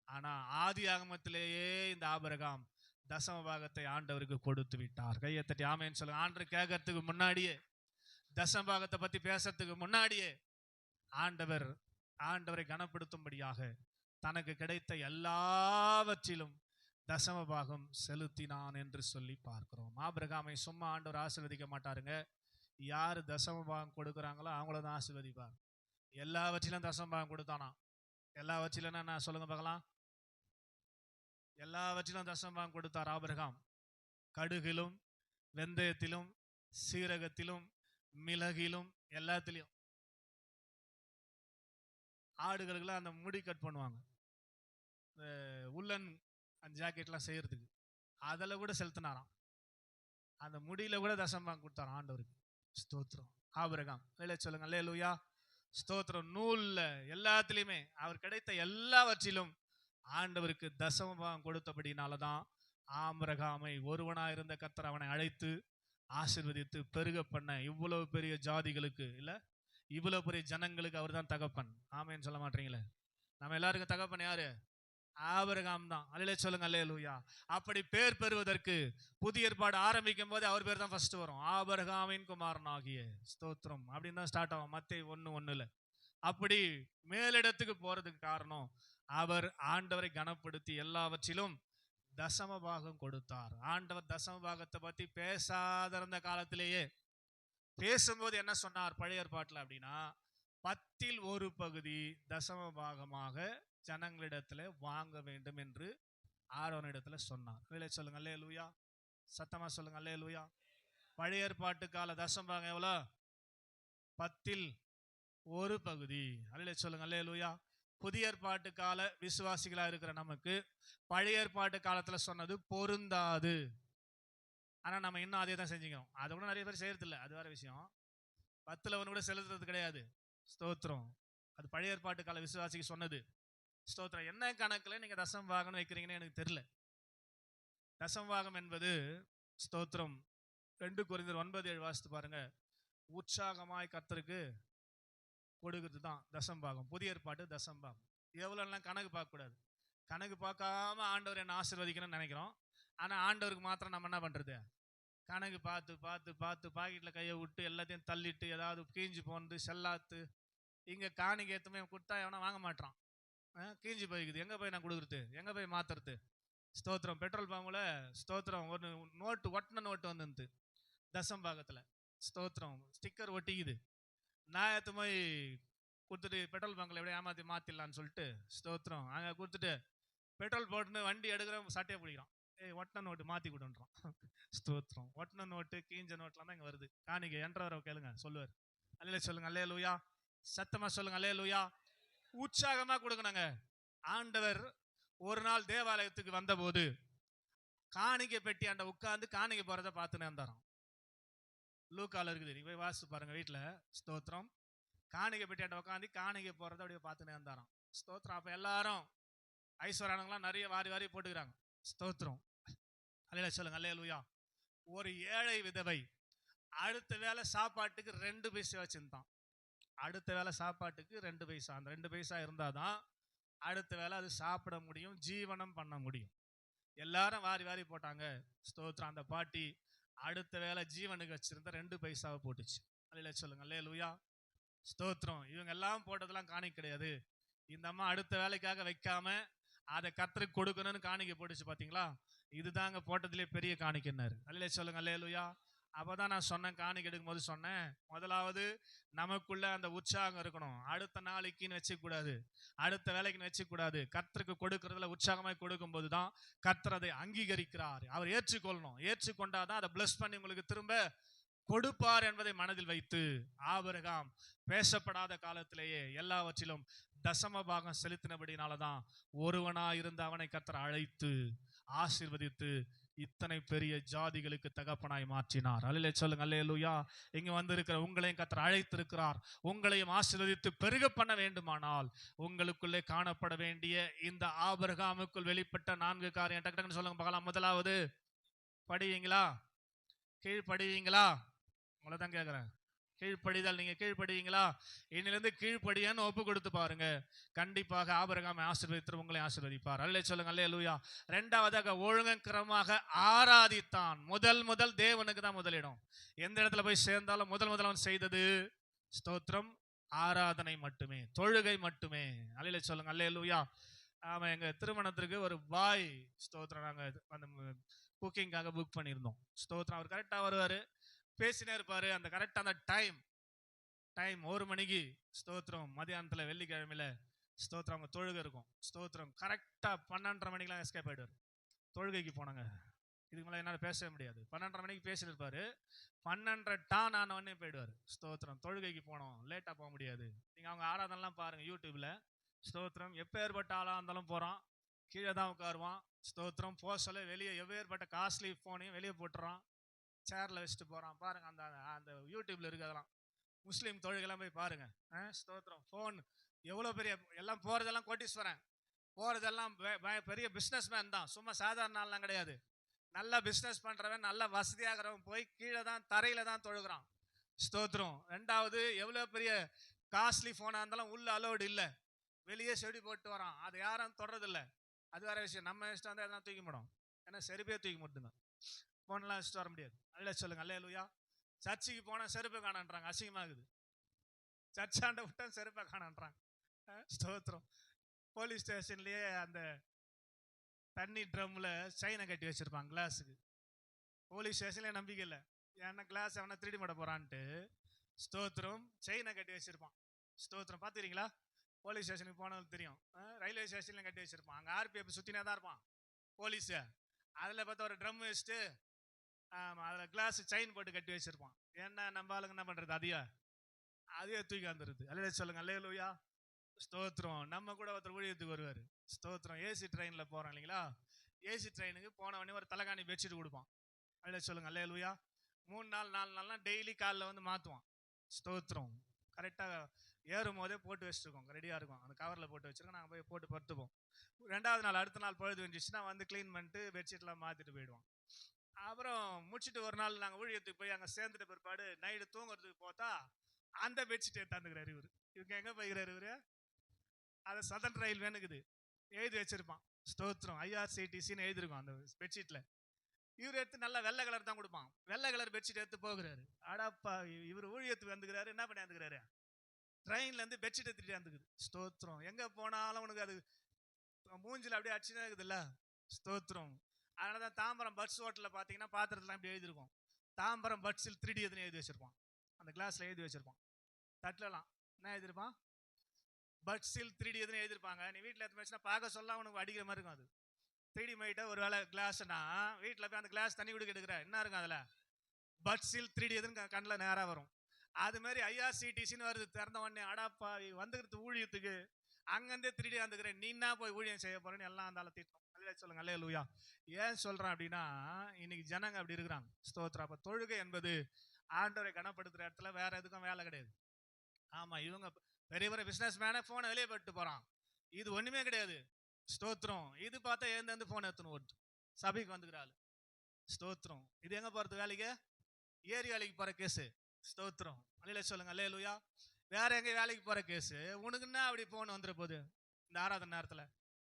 ஆனா ஆதி ஆகமத்திலேயே இந்த ஆபிரகாம் தசம பாகத்தை ஆண்டவருக்கு கொடுத்து விட்டார். கையை தட்டி ஆமென் சொல்லுங்க. ஆண்டவர் கேட்கறதுக்கு முன்னாடியே, தசம பாகத்தை பத்தி பேசுறதுக்கு முன்னாடியே ஆண்டவரை கனப்படுத்தும்படியாக தனக்கு கிடைத்த எல்லாவற்றிலும் தசம பாகம் செலுத்தினான் என்று சொல்லி பார்க்கிறோம். ஆபிரகாமை சும்மா ஆண்டவர் ஆசீர்வதிக்க மாட்டாருங்க. யாரு தசம பாகம் கொடுக்குறாங்களோ அவங்கள தான் ஆசீர்வதிப்பார். எல்லாவற்றிலும் தசம பாகம் கொடுத்தானா? எல்லாவற்றிலும் என்ன சொல்லுங்க பார்க்கலாம்? எல்லாவற்றிலும் தசம பாகம் கொடுத்தார் ஆபிரகாம். கடுகிலும் வெந்தயத்திலும் சீரகத்திலும் மிளகிலும் எல்லாத்திலையும். ஆடுகளுக்கெல்லாம் அந்த முடி கட் பண்ணுவாங்க, உள்ளன் ஜாக்கெட்லாம் செய்யறதுக்கு, அதில் கூட செலுத்தினாராம். அந்த முடியில கூட தசம பாகம் கொடுத்தாராம் ஆண்டவருக்கு. ஸ்தோத்திரம். ஆபிரகாம் வேலை சொல்லுங்க, அல்லேலூயா. ஸ்தோத்திரம். நூல்ல எல்லாத்திலையுமே அவர் கிடைத்த எல்லாவற்றிலும் ஆண்டவருக்கு தசம பாகம் கொடுத்தபடினாலதான் ஆபிரகாமை ஒருவனாக இருந்த கர்த்தர் அவனை அழைத்து ஆசீர்வதித்து பெருக பண்ண இவ்வளவு பெரிய ஜாதிகளுக்கு இல்ல, இவ்வளவு பெரிய ஜனங்களுக்கு அவர் தான் தகப்பன். ஆமேன்னு சொல்ல மாட்டீங்களே? நம்ம எல்லாருக்கும் தகப்பன் யாரு? ஆபிரகாம் தான். அல்லேலூயா சொல்லுங்க, அல்லேலூயா. அப்படி பேர் பெறுவதற்கு புதிய ஏற்பாடு ஆரம்பிக்கும் போது அவர் பேர் தான் ஃபர்ஸ்ட் வரும். ஆபிரகாமின் குமாரன் ஆகிய. ஸ்தோத்திரம் அப்படின்னு தான் ஸ்டார்ட் ஆகும் மத்தேயு 1:1. அப்படி மேலிடத்துக்கு போறதுக்கு காரணம் அவர் ஆண்டவரை கனப்படுத்தி எல்லாவற்றிலும் தசம பாகம் கொடுத்தார். ஆண்டவர் தசம பாகத்தை பத்தி பேசாத இருந்த காலத்திலேயே பேசும்போது என்ன சொன்னார் பழைய ஏற்பாட்டில் அப்படின்னா, 10ல் 1 பகுதி தசம பாகமாக ஜனங்களிடத்துல வாங்க வேண்டும் என்று ஆரோனிடத்துல சொன்னார். வேலை சொல்லுங்க, அல்லேலூயா. சத்தமா சொல்லுங்க, அல்லேலூயா. பழைய ஏற்பாட்டு கால தசம பாகம் எவ்வளோ? 10ல் 1 பகுதி. அல்லேலூயா சொல்லுங்க, அல்லேலூயா. புதிய ஏற்பாட்டு கால விசுவாசிகளா இருக்கிற நமக்கு பழைய ஏற்பாட்டு காலத்துல சொன்னது பொருந்தாது. ஆனா நம்ம இன்னும் அதே தான் செஞ்சுக்கிறோம். அதை கூட நிறைய பேர் செய்யறது இல்லை, அது வேற விஷயம். 10ல் 1 கூட செலுத்துறது கிடையாது. ஸ்தோத்திரம். அது பழைய ஏற்பாட்டு கால விசுவாசிக்கு சொன்னது. ஸ்தோத்திரம். என்ன கணக்குல நீங்க தசம பாகம் வைக்கிறீங்கன்னு எனக்கு தெரியல. தசம பாகம் என்பது ஸ்தோத்திரம் 2 கொரிந்தியர் 9:7 வாசித்து பாருங்க. உற்சாகமாய் கர்த்தருக்கு கொடுக்கிறது தான் தசம பாகம். புதிய ஏற்பாட்டு தசம பாகம். எவ்வளோலாம் கணக்கு பார்க்க கூடாது. கணக்கு பார்க்காம ஆண்டவர் என்ன ஆசீர்வதிக்கணும்னு நினைக்கிறோம். ஆனா ஆண்டவருக்கு மாத்திரம் நம்ம என்ன பண்றது? கணக்கு பார்த்து பார்த்து பார்த்து பாக்கெட்ல கையை விட்டு எல்லாத்தையும் தள்ளிட்டு ஏதாவது கீஞ்சு போனது செல்லாத்து இங்க காணிக்கு ஏத்துமே கொடுத்தா எவனா வாங்க மாட்டான். கீஞ்சு போய்க்குது, எங்க போய் நான் கொடுக்குறது, எங்க போய் மாத்துறது? ஸ்தோத்திரம். பெட்ரோல் பங்குல ஸ்தோத்திரம் ஒரு நோட்டு ஒட்டின நோட்டு வந்து தசம பாகத்துல ஸ்தோத்திரம் ஸ்டிக்கர் ஒட்டிக்குது. நான் ஏற்ற போய் கொடுத்துட்டு பெட்ரோல் பங்கில் எப்படியும் ஏமாற்றி மாற்றிடலான்னு சொல்லிட்டு ஸ்தோத்திரம் அங்கே கொடுத்துட்டு பெட்ரோல் போட்டுன்னு வண்டி எடுக்கிற சட்டையை பிடிக்கிறான். ஒட்டின நோட்டு மாற்றி கொடுன்றான். ஸ்தோத்திரம். ஒட்டின நோட்டு கீஞ்ச நோட்லாம் தான் இங்கே வருது. காணிக்க என்றவரை கேளுங்க சொல்லுவார். அல்லேலூயா சொல்லுங்க, அல்லேலூயா. சத்தமாக சொல்லுங்க, அல்லேலூயா. உற்சாகமாக கொடுக்கணுங்க. ஆண்டவர் ஒரு நாள் தேவாலயத்துக்கு வந்தபோது காணிக்கை பெட்டியாண்ட உட்கார்ந்து காணிக்கை போறதை பார்த்துன்னு இருந்தாராம். லூக்கால இருக்குது, நீங்க போய் வாசிச்சு பாருங்க வீட்டுல. ஸ்தோத்திரம். காணிக்கை பெட்டியாண்ட உட்காந்து காணிக்கை போறதை அப்படியே பார்த்துன்னு இருந்தாராம். ஸ்தோத்திரம். அப்ப எல்லாரும் ஐஸ்வர்யானங்களாம் நிறைய வாரி வாரி போட்டுக்கிறாங்க. ஸ்தோத்திரம். அல்லேலூயா சொல்லுங்க. அல்லேலூயா. ஒரு ஏழை விதவை அடுத்த வேளை சாப்பாட்டுக்கு 2 பைசா வச்சிருந்தான். அடுத்த வேளை சாப்பாட்டுக்கு 2 பைசா. அந்த 2 பைசா இருந்தாதான் அடுத்த வேளை அது சாப்பிட முடியும், ஜீவனம் பண்ண முடியும். எல்லாரும் வாரி வாரி போட்டாங்க. ஸ்தோத்திரம். அந்த பாட்டி அடுத்த வேளை ஜீவனுக்கு வச்சிருந்த 2 பைசாவை போட்டுச்சு. அல்லேலூயா சொல்லுங்க. அல்லேலூயா. ஸ்தோத்திரம். இவங்க எல்லாம் போட்டதெல்லாம் காணிக்கை கிடையாது. இந்த அம்மா அடுத்த வேலைக்காக வைக்காம அதை கர்த்தருக்கு கொடுக்கணும்னு காணிக்கை போட்டுச்சு. பாத்தீங்களா? இதுதாங்க போட்டதுலேயே பெரிய காணிக்கைன்னாரு. அல்லேலூயா சொல்லுங்க. அல்லேலூயா. அப்பதான் நான் சொன்னேன், காணிக்கை எடுக்கும் போது சொன்னேன், முதலாவது நமக்குள்ள அந்த உற்சாகம் இருக்கணும். அடுத்த நாளைக்குன்னு வச்சுக்க கூடாது, அடுத்த வேலைக்குன்னு வச்சுக்க கூடாது. கர்த்தருக்கு கொடுக்கறதுல உற்சாகமாய் கொடுக்கும் போதுதான் கர்த்தர் அதை அங்கீகரிக்கிறார். அவர் ஏற்றுக்கொள்ளணும். ஏற்றுக்கொண்டாதான் அதை பிளஸ் பண்ணி உங்களுக்கு திரும்ப கொடுப்பார் என்பதை மனதில் வைத்து ஆபிரகாம் பேசப்படாத காலத்திலேயே எல்லாவற்றிலும் தசம பாகம் செலுத்தினபடினாலதான் ஒருவனா இருந்த அவனை கர்த்தர் அழைத்து ஆசீர்வதித்து இத்தனை பெரிய ஜாதிகளுக்கு தகப்பனாய் மாற்றினார். அல்லேலூயா சொல்லுங்க. அல்லேலூயா. இங்க வந்திருக்கிற உங்களையும் கர்த்தர் அழைத்திருக்கிறார். உங்களையும் ஆசீர்வதித்து பெருக பண்ண வேண்டுமானால் உங்களுக்குள்ளே காணப்பட வேண்டிய இந்த ஆபிரகாமுக்குள் வெளிப்பட்ட 4 காரியம் டக்கு டக்குன்னு சொல்லுங்க பார்க்கலாம். முதலாவது, படிவீங்களா? கீழ்படிவீங்களா? உங்களை தான் கேட்கிறேன். கீழ்ப்படிதல். நீங்க கீழ்ப்படுவீங்களா? இன்னிலிருந்து கீழ்ப்படியன்னு ஒப்பு கொடுத்து பாருங்க. கண்டிப்பாக ஆபிரகாமை ஆசீர்வதித்து உங்களை ஆசீர்வதிப்பார். அல்லேலூயா சொல்லுங்க. அல்லேலூயா. இரண்டாவதாக, ஒழுங்கக்கிரமமாக ஆராதித்தான். முதல் தேவனுக்கு தான் முதலிடம். எந்த இடத்துல போய் சேர்ந்தாலும் முதல் அவன் செய்தது ஸ்தோத்திரம், ஆராதனை மட்டுமே, தொழுகை மட்டுமே. அல்லேலூயா சொல்லுங்க. அல்லேலூயா. ஆமா, எங்க திருமணத்திற்கு ஒரு பாய் ஸ்தோத்திரம் நாங்க அந்த குக்கிங்காக புக் பண்ணியிருந்தோம். ஸ்தோத்திரம். அவர் கரெக்டா வருவாரு, பேசினே இருப்பாரு. அந்த கரெக்டா அந்த டைம் 1 மணிக்கு ஸ்தோத்திரம், மதியானத்துல வெள்ளிக்கிழமையில ஸ்தோத்திரம் அவங்க தொழுகை இருக்கும். ஸ்தோத்திரம். கரெக்டா 12:30 மணிக்கெல்லாம் எஸ்கேப் ஆயிடுவார். தொழுகைக்கு போனாங்க. இதுக்கு மேலே என்னால் பேசவே முடியாது. 12:30 மணிக்கு பேசிட்டு இருப்பாரு. 12:30 டான் ஆன உடனே போயிடுவார். ஸ்தோத்திரம். தொழுகைக்கு போனோம், லேட்டா போக முடியாது. நீங்க அவங்க ஆராதனைலாம் பாருங்க யூடியூப்ல. ஸ்தோத்திரம். எப்பேற்பட்ட ஆளா இருந்தாலும் போறான், கீழே தான் உட்காருவான். ஸ்தோத்திரம். போக சொல்ல வெளியே எவ்வேற்பட்ட காஸ்ட்லி போனையும் வெளியே போட்டுறான், சேர்ல வச்சுட்டு போறான். பாருங்க, அந்த அந்த யூடியூப்ல இருக்கு. அதெல்லாம் முஸ்லீம் தொழுகெல்லாம் போய் பாருங்க. ஸ்தோத்திரம். போன் எவ்வளவு பெரிய, எல்லாம் போறதெல்லாம் கோட்டீஸ்வரன், போறதெல்லாம் பெரிய பிசினஸ் மேன் தான். சும்மா சாதாரண ஆள்லாம் கிடையாது. நல்லா பிசினஸ் பண்றவன், நல்ல வசதியாகிறவன் போய் கீழே தான், தரையில தான் தொழுகிறான். ஸ்தோத்திரம். ரெண்டாவது, எவ்வளவு பெரிய காஸ்ட்லி போனா இருந்தாலும் உள்ள அலோடு இல்லை, வெளியே செடி போட்டு வரான். அது யாரும் தொடறதில்லை. அது வேற விஷயம். நம்ம இஷ்டம் வந்து எல்லாம் தூக்கி போடும். ஏன்னா செருப்பே தூக்கி மட்டுங்க, போனெல்லாம் வச்சுட்டு வர முடியாது. அல்ல சொல்லுங்க. அல்லேலூயா. சர்ச்சுக்கு போனா செருப்பை காணன்றாங்க, அசிங்கமாகுது. சர்ச்சாண்ட விட்டா செருப்பை காணன்றாங்க. ஸ்தோத்திரம். போலீஸ் ஸ்டேஷன்லயே அந்த தண்ணி ட்ரம்ல செயினை கட்டி வச்சிருப்பாங்க கிளாஸுக்கு. போலீஸ் ஸ்டேஷன்லயே நம்பிக்கை இல்லை, ஏன்னா கிளாஸ் அவனை திருடி மாட்ட போறான்ட்டு. ஸ்தோத்திரம். செயினை கட்டி வச்சிருப்பான். ஸ்தோத்திரம். பாத்துறீங்களா? போலீஸ் ஸ்டேஷனுக்கு போனது தெரியும். ரயில்வே ஸ்டேஷன்ல கட்டி வச்சிருப்பான். அங்க ஆர்பிஎஃப் சுத்தினே தான் இருப்பான் போலீஸ். அதுல பார்த்து ஒரு ட்ரம் வச்சுட்டு அதுல கிளாஸ் செயின் போட்டு கட்டி வச்சிருப்பான். ஏன்னா நம்ம ஆளுங்க என்ன பண்றது, அதையே தூக்கி வந்துருது. அல்லேலூயா சொல்லுங்க. அல்லேலூயா. ஸ்தோத்திரம். நம்ம கூட ஒருத்தர் ஊழியத்துக்கு வருவாரு. ஸ்தோத்திரம். ஏசி ட்ரெயின்ல போறோம் இல்லைங்களா? ஏசி ட்ரெயினுக்கு போன உடனே ஒரு தலைகாணி பெட்ஷீட் கொடுப்பான். அல்லேலூயா சொல்லுங்க. அல்லேலூயா. 3 நாள் 4 நாள்லாம் டெய்லி காலில் வந்து மாத்துவான். ஸ்தோத்திரம். கரெக்டா ஏறும் போதே போட்டு வச்சுருக்கோம், ரெடியா இருக்கும். அந்த கவர்ல போட்டு வச்சிருக்கோம். நாங்கள் போய் போட்டு படுத்துப்போம். 2வது நாள், அடுத்த நாள் பொழுது வந்துச்சுன்னா வந்து கிளீன் பண்ணிட்டு பெட்ஷீட்லாம் மாத்திட்டு போயிடுவோம். அப்புறம் முடிச்சுட்டு ஒரு நாள் நாங்கள் ஊழியத்துக்கு போய் அங்கே சேர்ந்துட்ட பிற்பாடு நைட்டு தூங்குறதுக்கு போத்தா அந்த பெட்ஷீட் எடுத்தாந்துக்கிறாரு இவரு. இவங்க எங்க போய்கிறாரு இவரு? அதை சதன் ரயில்வேனுக்குது எழுதி வச்சிருப்பான். ஸ்தோத்திரம். IRCTCன்னு எழுதிருக்கும் அந்த பெட்ஷீட்ல. இவர் எடுத்து நல்லா வெள்ளை கலர் தான் கொடுப்பான். வெள்ளை கலர் பெட்ஷீட் எடுத்து போகிறாரு. அடாப்பா, இவர் ஊழியத்துக்கு வந்துக்கிறாரு, என்ன பண்ணி வந்துக்கிறாரு? ட்ரெயின்ல இருந்து பெட்ஷீட் எடுத்துட்டு வந்துக்குது. ஸ்தோத்திரம். எங்க போனாலும் உனக்கு அது மூஞ்சில் அப்படியே அடிச்சுதான் இருக்குதுல்ல. ஸ்தோத்திரம். அதனாலதான் தாம்பரம் பட்ஸ் ஹோட்டல்ல பாத்தீங்கன்னா பாத்திரத்துல இப்படி எழுதிருக்கும், தாம்பரம் பட்ஸில் 3D எதுன்னு எழுதி வச்சிருப்பான். அந்த கிளாஸ்ல எழுதி வச்சிருப்பான். தட்டுலாம் என்ன எழுதிருப்பான்? பட்ஸில் 3D எதுன்னு எழுதிருப்பாங்க. நீ வீட்டில் எடுத்து வச்சுன்னா பார்க்க சொல்ல உனக்கு அடிக்கிற மாதிரி இருக்கும். அது 3D மைட்ட ஒரு வேலை கிளாஸ்னா வீட்டில் போய் அந்த கிளாஸ் தண்ணி குடிக்க எடுக்கிற என்ன இருக்கும் அதில்? பட்ஸில் 3D எதுன்னு கண்ணில் நேராக வரும். அது மாதிரி IRCTCன்னு வருது. திறந்த உடனே அடாப்பா வந்துக்கிறது ஊழியத்துக்கு அங்கிருந்தே திருடி வந்துக்கிறேன், நீனா போய் ஊழியம் செய்ய போறேன்னு எல்லாம் அந்த திட்டம். சொல்லுங்க அல்லேலூயா. ஏன் சொல்றேன் அப்படின்னா, இன்னைக்கு ஜனங்க அப்படி இருக்கிறாங்க. ஸ்தோத்திரம். அப்ப தொழுகை என்பது ஆண்டவரை கனப்படுத்துற இடத்துல வேற எதுக்கும் வேலை கிடையாது. ஆமா, இவங்க பெரிய பெரிய பிசினஸ் மேன போனை வெளியே போட்டு போறான், இது ஒண்ணுமே கிடையாது. ஸ்தோத்திரம். இது பார்த்தா எழுந்து போன் எடுத்துன்னு ஓட்டு சபைக்கு வந்துக்கிறாள். ஸ்தோத்திரம். இது எங்க போறது வேலைக்கு? ஏரி வேலைக்கு போற கேஸ். ஸ்தோத்திரம். அல்லேலூயா சொல்லுங்க அல்லேலூயா. வேற எங்க வேலைக்கு போற கேஸ்? உனக்குன்னா அப்படி போன் வந்துட போகுது இந்த ஆராதனை நேரத்துல.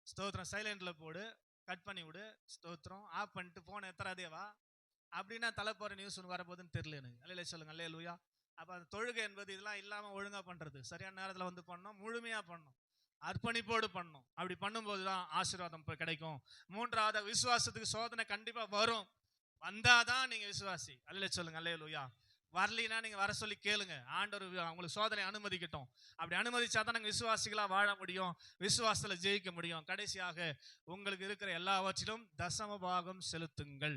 ஸ்தோத்திரம். சைலண்ட்ல போடு, கட் பண்ணி விடு. ஸ்தோத்திரம். ஆஃப் பண்ணிட்டு போன் எத்தராதேவா அப்படின்னா தலை போற நியூஸ் ஒன்று வரப்போகுதுன்னு தெரியல எனக்கு. அல்லேலூயா சொல்லுங்க அல்லேலூயா. அப்ப அந்த தொழுகை என்பது இதெல்லாம் இல்லாம ஒழுங்கா பண்றது, சரியான நேரத்துல வந்து பண்ணணும், முழுமையா பண்ணணும், அர்ப்பணிப்போடு பண்ணணும். அப்படி பண்ணும்போதுதான் ஆசீர்வாதம் கிடைக்கும். மூன்றாவது, விசுவாசத்துக்கு சோதனை கண்டிப்பா வரும். வந்தாதான் நீங்க விசுவாசி. அல்லேலூயா சொல்லுங்க அல்லேலூயா. வரலினா நீங்க வர சொல்லி கேளுங்க, ஆண்டவர் உங்களுக்கு சோதனை அனுமதிக்கட்டும். அப்படி அனுமதிச்சாதான் நாங்க விசுவாசிகளா வாழ முடியும், விசுவாசத்துல ஜெயிக்க முடியும். கடைசியாக, உங்களுக்கு இருக்கிற எல்லாவற்றிலும் தசம பாகம் செலுத்துங்கள்.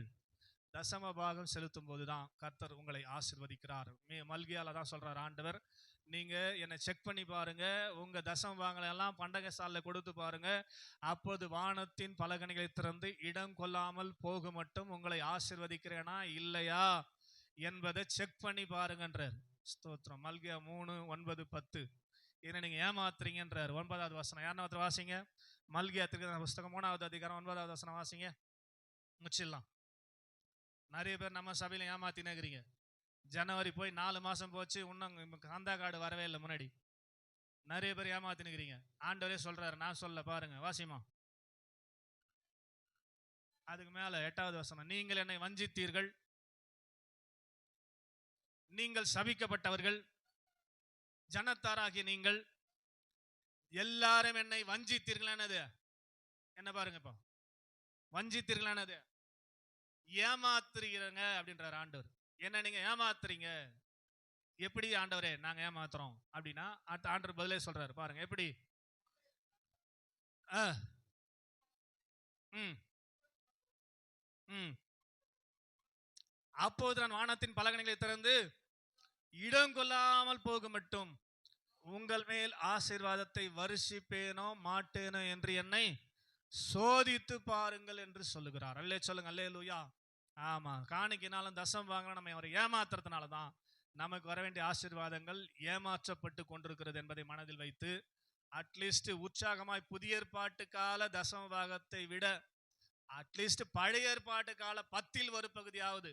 தசம பாகம் செலுத்தும் போதுதான் கர்த்தர் உங்களை ஆசீர்வதிக்கிறார். மல்கியால தான் சொல்றார் ஆண்டவர், நீங்க என்னை செக் பண்ணி பாருங்க, உங்க தசம பாகங்களை எல்லாம் பண்டக சாலையில கொடுத்து பாருங்க, அப்போது வானத்தின் பலகணிகளை திறந்து இடம் கொள்ளாமல் போக மட்டும் உங்களை ஆசீர்வதிக்கிறேனா இல்லையா என்பதை செக் பண்ணி பாருங்கன்றார். ஸ்தோத்திரம். மல்கியா 3:9-10. இதை நீங்க ஏமாத்துறீங்கன்றார். 9வது வசனம். யாருன்னா வாசிங்க. மல்கியா புஸ்தகம் 3வது அதிகாரம் 9வது வசனம் வாசிங்க, முச்சிடலாம். நிறைய பேர் நம்ம சபையில ஏமாத்தினேங்கிறீங்க. ஜனவரி போய் 4 மாசம் போச்சு, இன்னும் காந்தா கார்டு வரவே இல்லை. முன்னாடி நிறைய பேர் ஏமாத்தினுக்கிறீங்க. ஆண்டவரே சொல்றாரு, நான் சொல்ல பாருங்க, வாசிமா. அதுக்கு மேல 8வது வசனம். நீங்கள் என்னை வஞ்சித்தீர்கள், நீங்கள் சபிக்கப்பட்டவர்கள், ஜனத்தாராகிய நீங்கள் எல்லாரும் என்னை வஞ்சித்தீர்களானது என்ன பாருங்க. இப்போ வஞ்சித்தீர்களானது ஏமாத்துறீங்க அப்படின்றார் ஆண்டவர். என்ன நீங்க ஏமாத்துறீங்க? எப்படி ஆண்டவரே நாங்க ஏமாத்துறோம் அப்படின்னா, ஆண்டவர் பதிலே சொல்றாரு பாருங்க. எப்படி? அப்போது நான் வானத்தின் பலகணிகளை திறந்து இடம் கொள்ளாமல் போக மட்டும் உங்கள் மேல் ஆசீர்வாதத்தை வருஷிப்பேனோ மாட்டேனோ என்று என்னை சோதித்து பாருங்கள் என்று சொல்லுகிறார். அல்லே சொல்லுங்க அல்லேலூயா. ஆமா, காணிக்கினாலும் தசம் வாங்கலாம், நம்ம அவரை ஏமாத்துறதுனாலதான் நமக்கு வர வேண்டிய ஆசீர்வாதங்கள் ஏமாற்றப்பட்டு கொண்டிருக்கிறது என்பதை மனதில் வைத்து, அட்லீஸ்ட் உற்சாகமாய் புதிய ஏற்பாட்டு கால தசம பாகத்தை விட அட்லீஸ்ட் பழைய ஏற்பாட்டு கால 10ல் ஒரு பகுதியாவது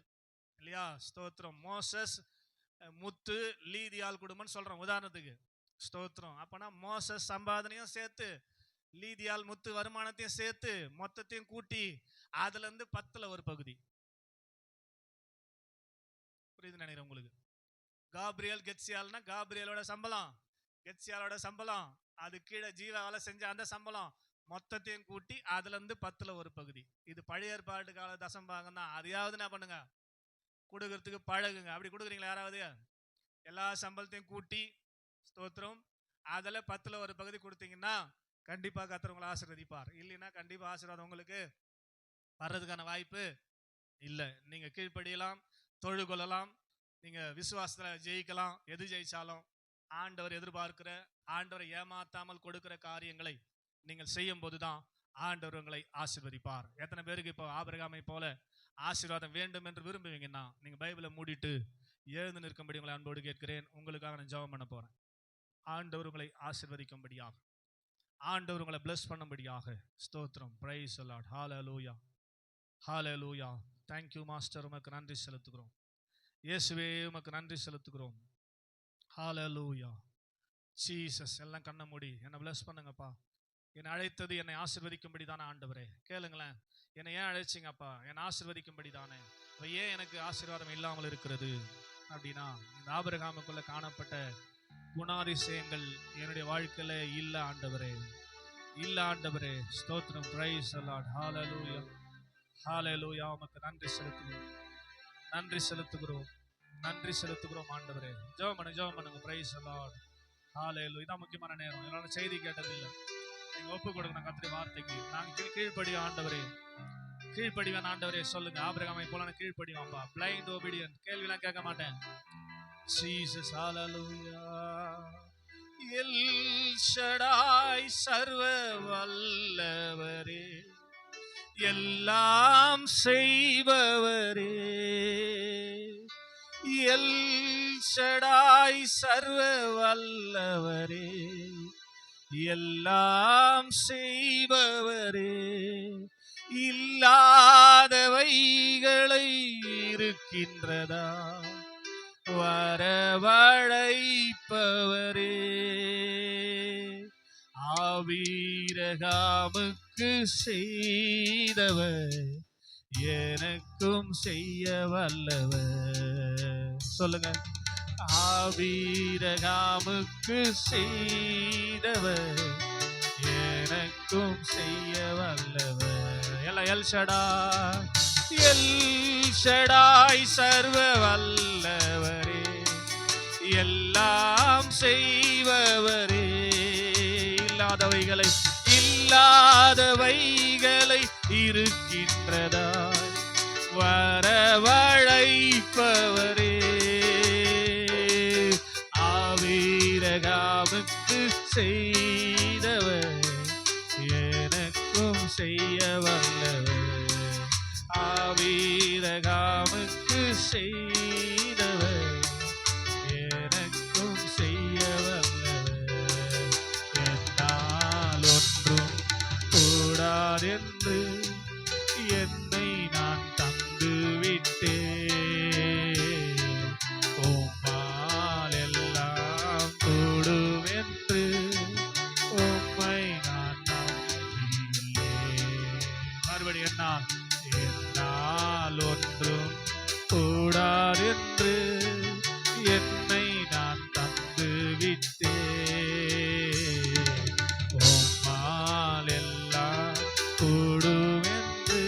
இல்லையா? ஸ்தோத்திரம். மோசஸ், முத்து, லீதியால் குடும்பம்னு சொல்றோம் உதாரணத்துக்கு. ஸ்தோத்திரம். அப்பனா மோசஸ் சம்பாதனையும் சேர்த்து, லீதியால் முத்து வருமானத்தையும் சேர்த்து, மொத்தத்தையும் கூட்டி அதுல இருந்து 10ல் ஒரு பகுதி. புரியுது நினைக்கிறேன் உங்களுக்கு. காப்ரியல் கெட்சியால்னா காப்ரியலோட சம்பளம், கெட்சியாலோட சம்பளம், அது கீழே ஜீவாவால செஞ்ச அந்த சம்பளம், மொத்தத்தையும் கூட்டி அதுல இருந்து 10ல் ஒரு பகுதி. இது பழைய ஏற்பாட்டு கால தசம்பாகம் தான். அதையாவது என்ன பண்ணுங்க, கொடுக்கறதுக்கு பழகுங்க. அப்படி கொடுக்குறீங்களா யாராவது? எல்லா சம்பளத்தையும் கூட்டி ஸ்தோத்திரம் அதுல 10ல் ஒரு பகுதி கொடுத்தீங்கன்னா கண்டிப்பா கர்த்தர் உங்களை ஆசீர்வதிப்பார். இல்லைன்னா கண்டிப்பா ஆசீர்வாதம் உங்களுக்கு வர்றதுக்கான வாய்ப்பு இல்லை. நீங்க கீழ்ப்படியலாம், தொழுது கொள்ளலாம், நீங்க விசுவாசத்துல ஜெயிக்கலாம். எது ஜெயிச்சாலும் ஆண்டவர் எதிர்பார்க்கிற, ஆண்டவரை ஏமாத்தாமல் கொடுக்கிற காரியங்களை நீங்கள் செய்யும் போதுதான் ஆண்டவர் உங்களை ஆசீர்வதிப்பார். எத்தனை பேருக்கு இப்போ ஆபிரகாமை போல ஆசீர்வாதம் வேண்டும் என்று விரும்புவீங்கன்னா நீங்க பைபிளை மூடிட்டு எழுந்து நிற்கும்படி உங்களை அன்போடு கேட்கிறேன். உங்களுக்காக நான் ஜெபம் பண்ண போறேன். ஆண்டவர் உங்களை ஆசீர்வதிக்கும்படியாக, ஆண்டவர் உங்களை பிளஸ் பண்ணும்படியாக. ஸ்தோத்திரம். Praise the lord. Hallelujah, hallelujah. Thank you master. உமக்கு நன்றி செலுத்துகிறோம். இயேசுவே உமக்கு நன்றி செலுத்துகிறோம். ஹல்லேலூயா. ஜீசஸ். எல்லாம் கண்ண மூடி என்னை பிளஸ் பண்ணுங்கப்பா. என்னை அழைத்தது என்னை ஆசீர்வதிக்கும்படி தானே ஆண்டவரே. கேளுங்களேன், என்னை ஏன் அழைச்சிங்கப்பா? என்னை ஆசீர்வதிக்கும்படி தானே. ஏன் எனக்கு ஆசீர்வாதம் இல்லாமல் இருக்கிறது அப்படின்னா, இந்த ஆபிரகாமுக்குள்ள காணப்பட்ட குணாதிசயங்கள் என்னுடைய வாழ்க்கையில இல்ல ஆண்டவரே, இல்ல ஆண்டவரே. ஸ்தோத்திரம். Praise the lord. Hallelujah, hallelujah. உமக்கு நன்றி செலுத்துகிறோம், நன்றி செலுத்துகிறோம், நன்றி செலுத்துகிறோம் ஆண்டவரே. ஜெபம் பண்ணுங்க. Praise the lord. ஹல்லேலூயா. இதான் முக்கியமான நேரம். எல்லாரும் செய்தி கேட்டதில்லை, நீங்க ஒப்பு கொடுக்கணும் கர்த்தருடைய வார்த்தைக்கு. நாங்க கீழ்ப்படிய ஆண்டவரே, கீழ்ப்படிவேன் ஆண்டவரே. சொல்லுங்க, ஆபிரகாமை போல நான் கீழ்ப்படிவான்பா. பிளைண்ட் ஒபீடியன்ட், கேள்விலாம் கேட்க மாட்டேன். ஜீசஸ். ஹல்லேலூயா. எல் ஷடாய் ஷடாய் சர்வ வல்லவரே, எல்லாம் செய்பவரே, எல் ஷடாய் சர்வ வல்லவரே, எல்லாம் செய்பவரே, இல்லாதவைகளை இருக்கின்றதா வரவழைப்பவரே, ஆபிரகாமுக்கு செய்தவர் எனக்கும் செய்ய வல்லவர். சொல்லுங்க, ஆபிரகாமுக்கு செய்தவர் எனக்கும் செய்ய வல்லவர். எல்லாம் எல் ஷடாய், எல் ஷடாய் சர்வ வல்லவரே, எல்லாம் செய்பவரே, இல்லாதவைகளை இருக்கின்றதாய் வரவழைப்பவரே, ஆபிரகாமுக்கு செய்தவர் எனக்கும் செய்ய வல்லவர், ஆபிரகாமுக்கு செய்தவர் எனக்கும் செய்ய வல்லவர். என்னால் ஒன்றும் கூடாதென்று என்னை நான் தந்து விட்டேன், உம்மால் எல்லாம் கூடும் என்று உம்மை நான் நம்பியுள்ளேன். மறுபடி என்னால் ஒன்றும் கூடாதென்று என்னை நான் தந்து விட்டேன், உம்மால் எல்லாம் கூடும் என்று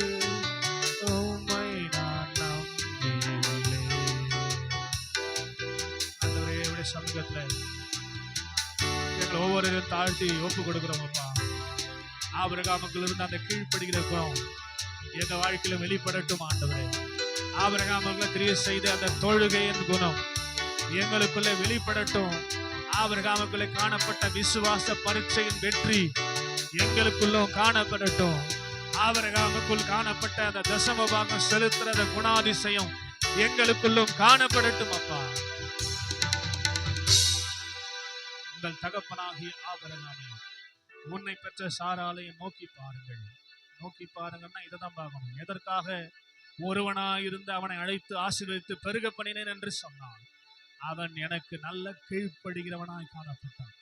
உம்மை நான் நம்பியுள்ளேன். ஆண்டவரே, சமூகத்துல எங்களை ஒவ்வொருவரும் தாழ்த்தி ஒப்பு கொடுக்கிறோம் அப்பா. ஆபிரகாமுக்குள்ள இருந்து அந்த கீழ்ப்படுகிற குணம் எங்க வாழ்க்கையில வெளிப்படட்டும் ஆண்டவரே. ஆபிரகாமுக்குள்ள கிரியை செய்த அந்த தொழுகையின் குணம் எங்களுக்குள்ள வெளிப்படட்டும். ஆபிரகாமுக்குள்ள காணப்பட்ட விசுவாச பரீட்சையின் வெற்றி எங்களுக்குள்ளும் காணப்படட்டும். ஆபிரகாமுக்குள் காணப்பட்ட அந்த தசம பாகம் செலுத்துற குணாதிசயம் எங்களுக்குள்ளும் காணப்படட்டும் அப்பா. உங்கள் தகப்பனாகிய ஆபிரகாமே, உன்னை பெற்ற சாராளை நோக்கி பாருங்கள். நோக்கி பாருங்கன்னா இதைதான் பார்க்கணும். எதற்காக ஒருவனாயிருந்து அவனை அழைத்து ஆசீர்வதித்து பெருக பண்ணினேன் என்று சொன்னான். அவன் எனக்கு நல்ல கீழ்ப்படுகிறவனாய் காணப்பட்டான்,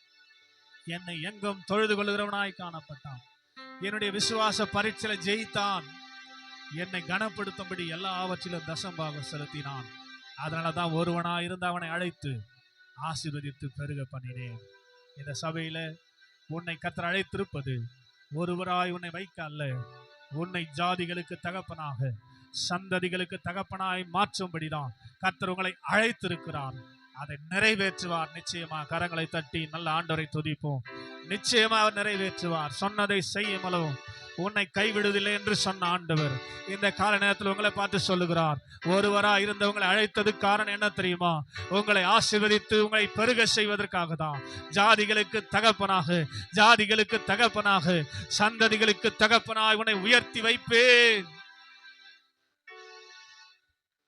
என்னை எங்கும் தொழுது கொள்கிறவனாய் காணப்பட்டான், என்னுடைய விசுவாச பரீட்சையில ஜெயித்தான், என்னை கனப்படுத்தும்படி எல்லாவற்றிலும் தசம்பாக செலுத்தினான். அதனாலதான் ஒருவனாயிருந்து அவனை அழைத்து ஆசீர்வதித்து பெருக பண்ணினேன். இந்த சபையில உன்னை கர்த்தர் அழைத்திருப்பது ஒருவராய் உன்னை வைக்க அல்ல, உன்னை ஜாதிகளுக்கு தகப்பனாக சந்ததிகளுக்கு தகப்பனாய் மாற்றும்படிதான் கர்த்தர் உங்களை அழைத்திருக்கிறார். அதை நிறைவேற்றுவார் நிச்சயமா. கரங்களை தட்டி நல்ல ஆண்டவரை துதிப்போம். நிச்சயமா அவர் நிறைவேற்றுவார். சொன்னதை செய்யுமளவும் உன்னை கைவிடுவதில்லை என்று சொன்ன ஆண்டவர் இந்த கால நேரத்தில் உங்களை பார்த்து சொல்லுகிறார். ஒருவரா இருந்த உங்களை அழைத்ததுக்கு காரணம் என்ன தெரியுமா? உங்களை ஆசீர்வதித்து உங்களை பெருக செய்வதற்காக தான். ஜாதிகளுக்கு தகப்பனாக, ஜாதிகளுக்கு தகப்பனாக, சந்ததிகளுக்கு தகப்பனாக உன்னை உயர்த்தி வைப்பேன்.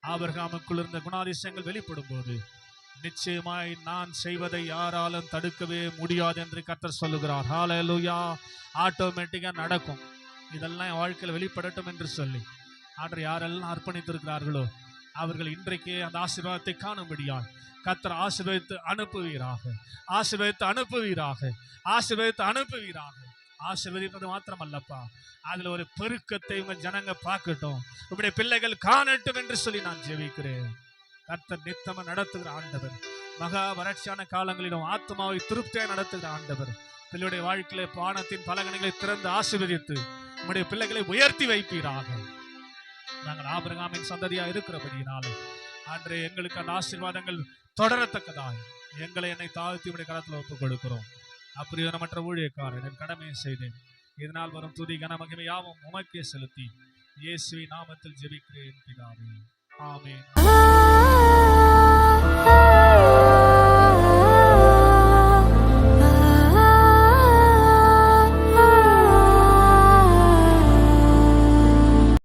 ஆபிரகாமுக்குள் இருந்த குணாதிசயங்கள் வெளிப்படும் போது நிச்சயமாய் நான் செய்வதை யாராலும் தடுக்கவே முடியாது என்று கர்த்தர் சொல்லுகிறார். ஹல்லேலூயா. ஆட்டோமேட்டிக்கா நடக்கும். இதெல்லாம் என் வாழ்க்கையில் வெளிப்படட்டும் என்று சொல்லி ஆண்டவர் யாரெல்லாம் அர்ப்பணித்திருக்கிறார்களோ அவர்கள் இன்றைக்கே அந்த ஆசீர்வாதத்தை காணும்படியால் கர்த்தர் ஆசீர்வதித்து அனுப்புவீராக, ஆசீர்வதித்து அனுப்புவீராக, ஆசீர்வதித்து அனுப்புவீராக. ஆசீர்வதிப்பது மாத்திரமல்லப்பா, அதுல ஒரு பெருக்கத்தை உங்க ஜனங்க பார்க்கட்டும், உங்களுடைய பிள்ளைகள் காணட்டும் என்று சொல்லி நான் ஜெபிக்கிறேன். கர்த்தர் நித்தமா நடத்துகிற ஆண்டவர், மகா வறட்சியான காலங்களிலும் ஆத்மாவை திருப்தியாக நடத்துகிற ஆண்டவர், பிள்ளையுடைய வாழ்க்கையில பானத்தின் பலகணிகளை திறந்து ஆசீர்வதித்து நம்முடைய பிள்ளைகளை உயர்த்தி வைப்பீராக. நாங்கள் ஆபிரகாமின் சந்ததியா இருக்கிறபடியினாலே அன்றே எங்களுக்கு அந்த ஆசீர்வாதங்கள் தொடரத்தக்கதாய் எங்களை என்னை தாழ்த்தி உடைய கரத்தில் ஒப்புக் கொடுக்கிறோம். அப்பிரயோஜனமற்ற ஊழியக்காரன் என் கடமையை செய்தேன். இதனால் வரும் துதி கன மகிமை யாவும் உமக்கே செலுத்தி இயேசுவின் நாமத்தில் ஜெபிக்கிறேன் பிதாவே. ஆமென்.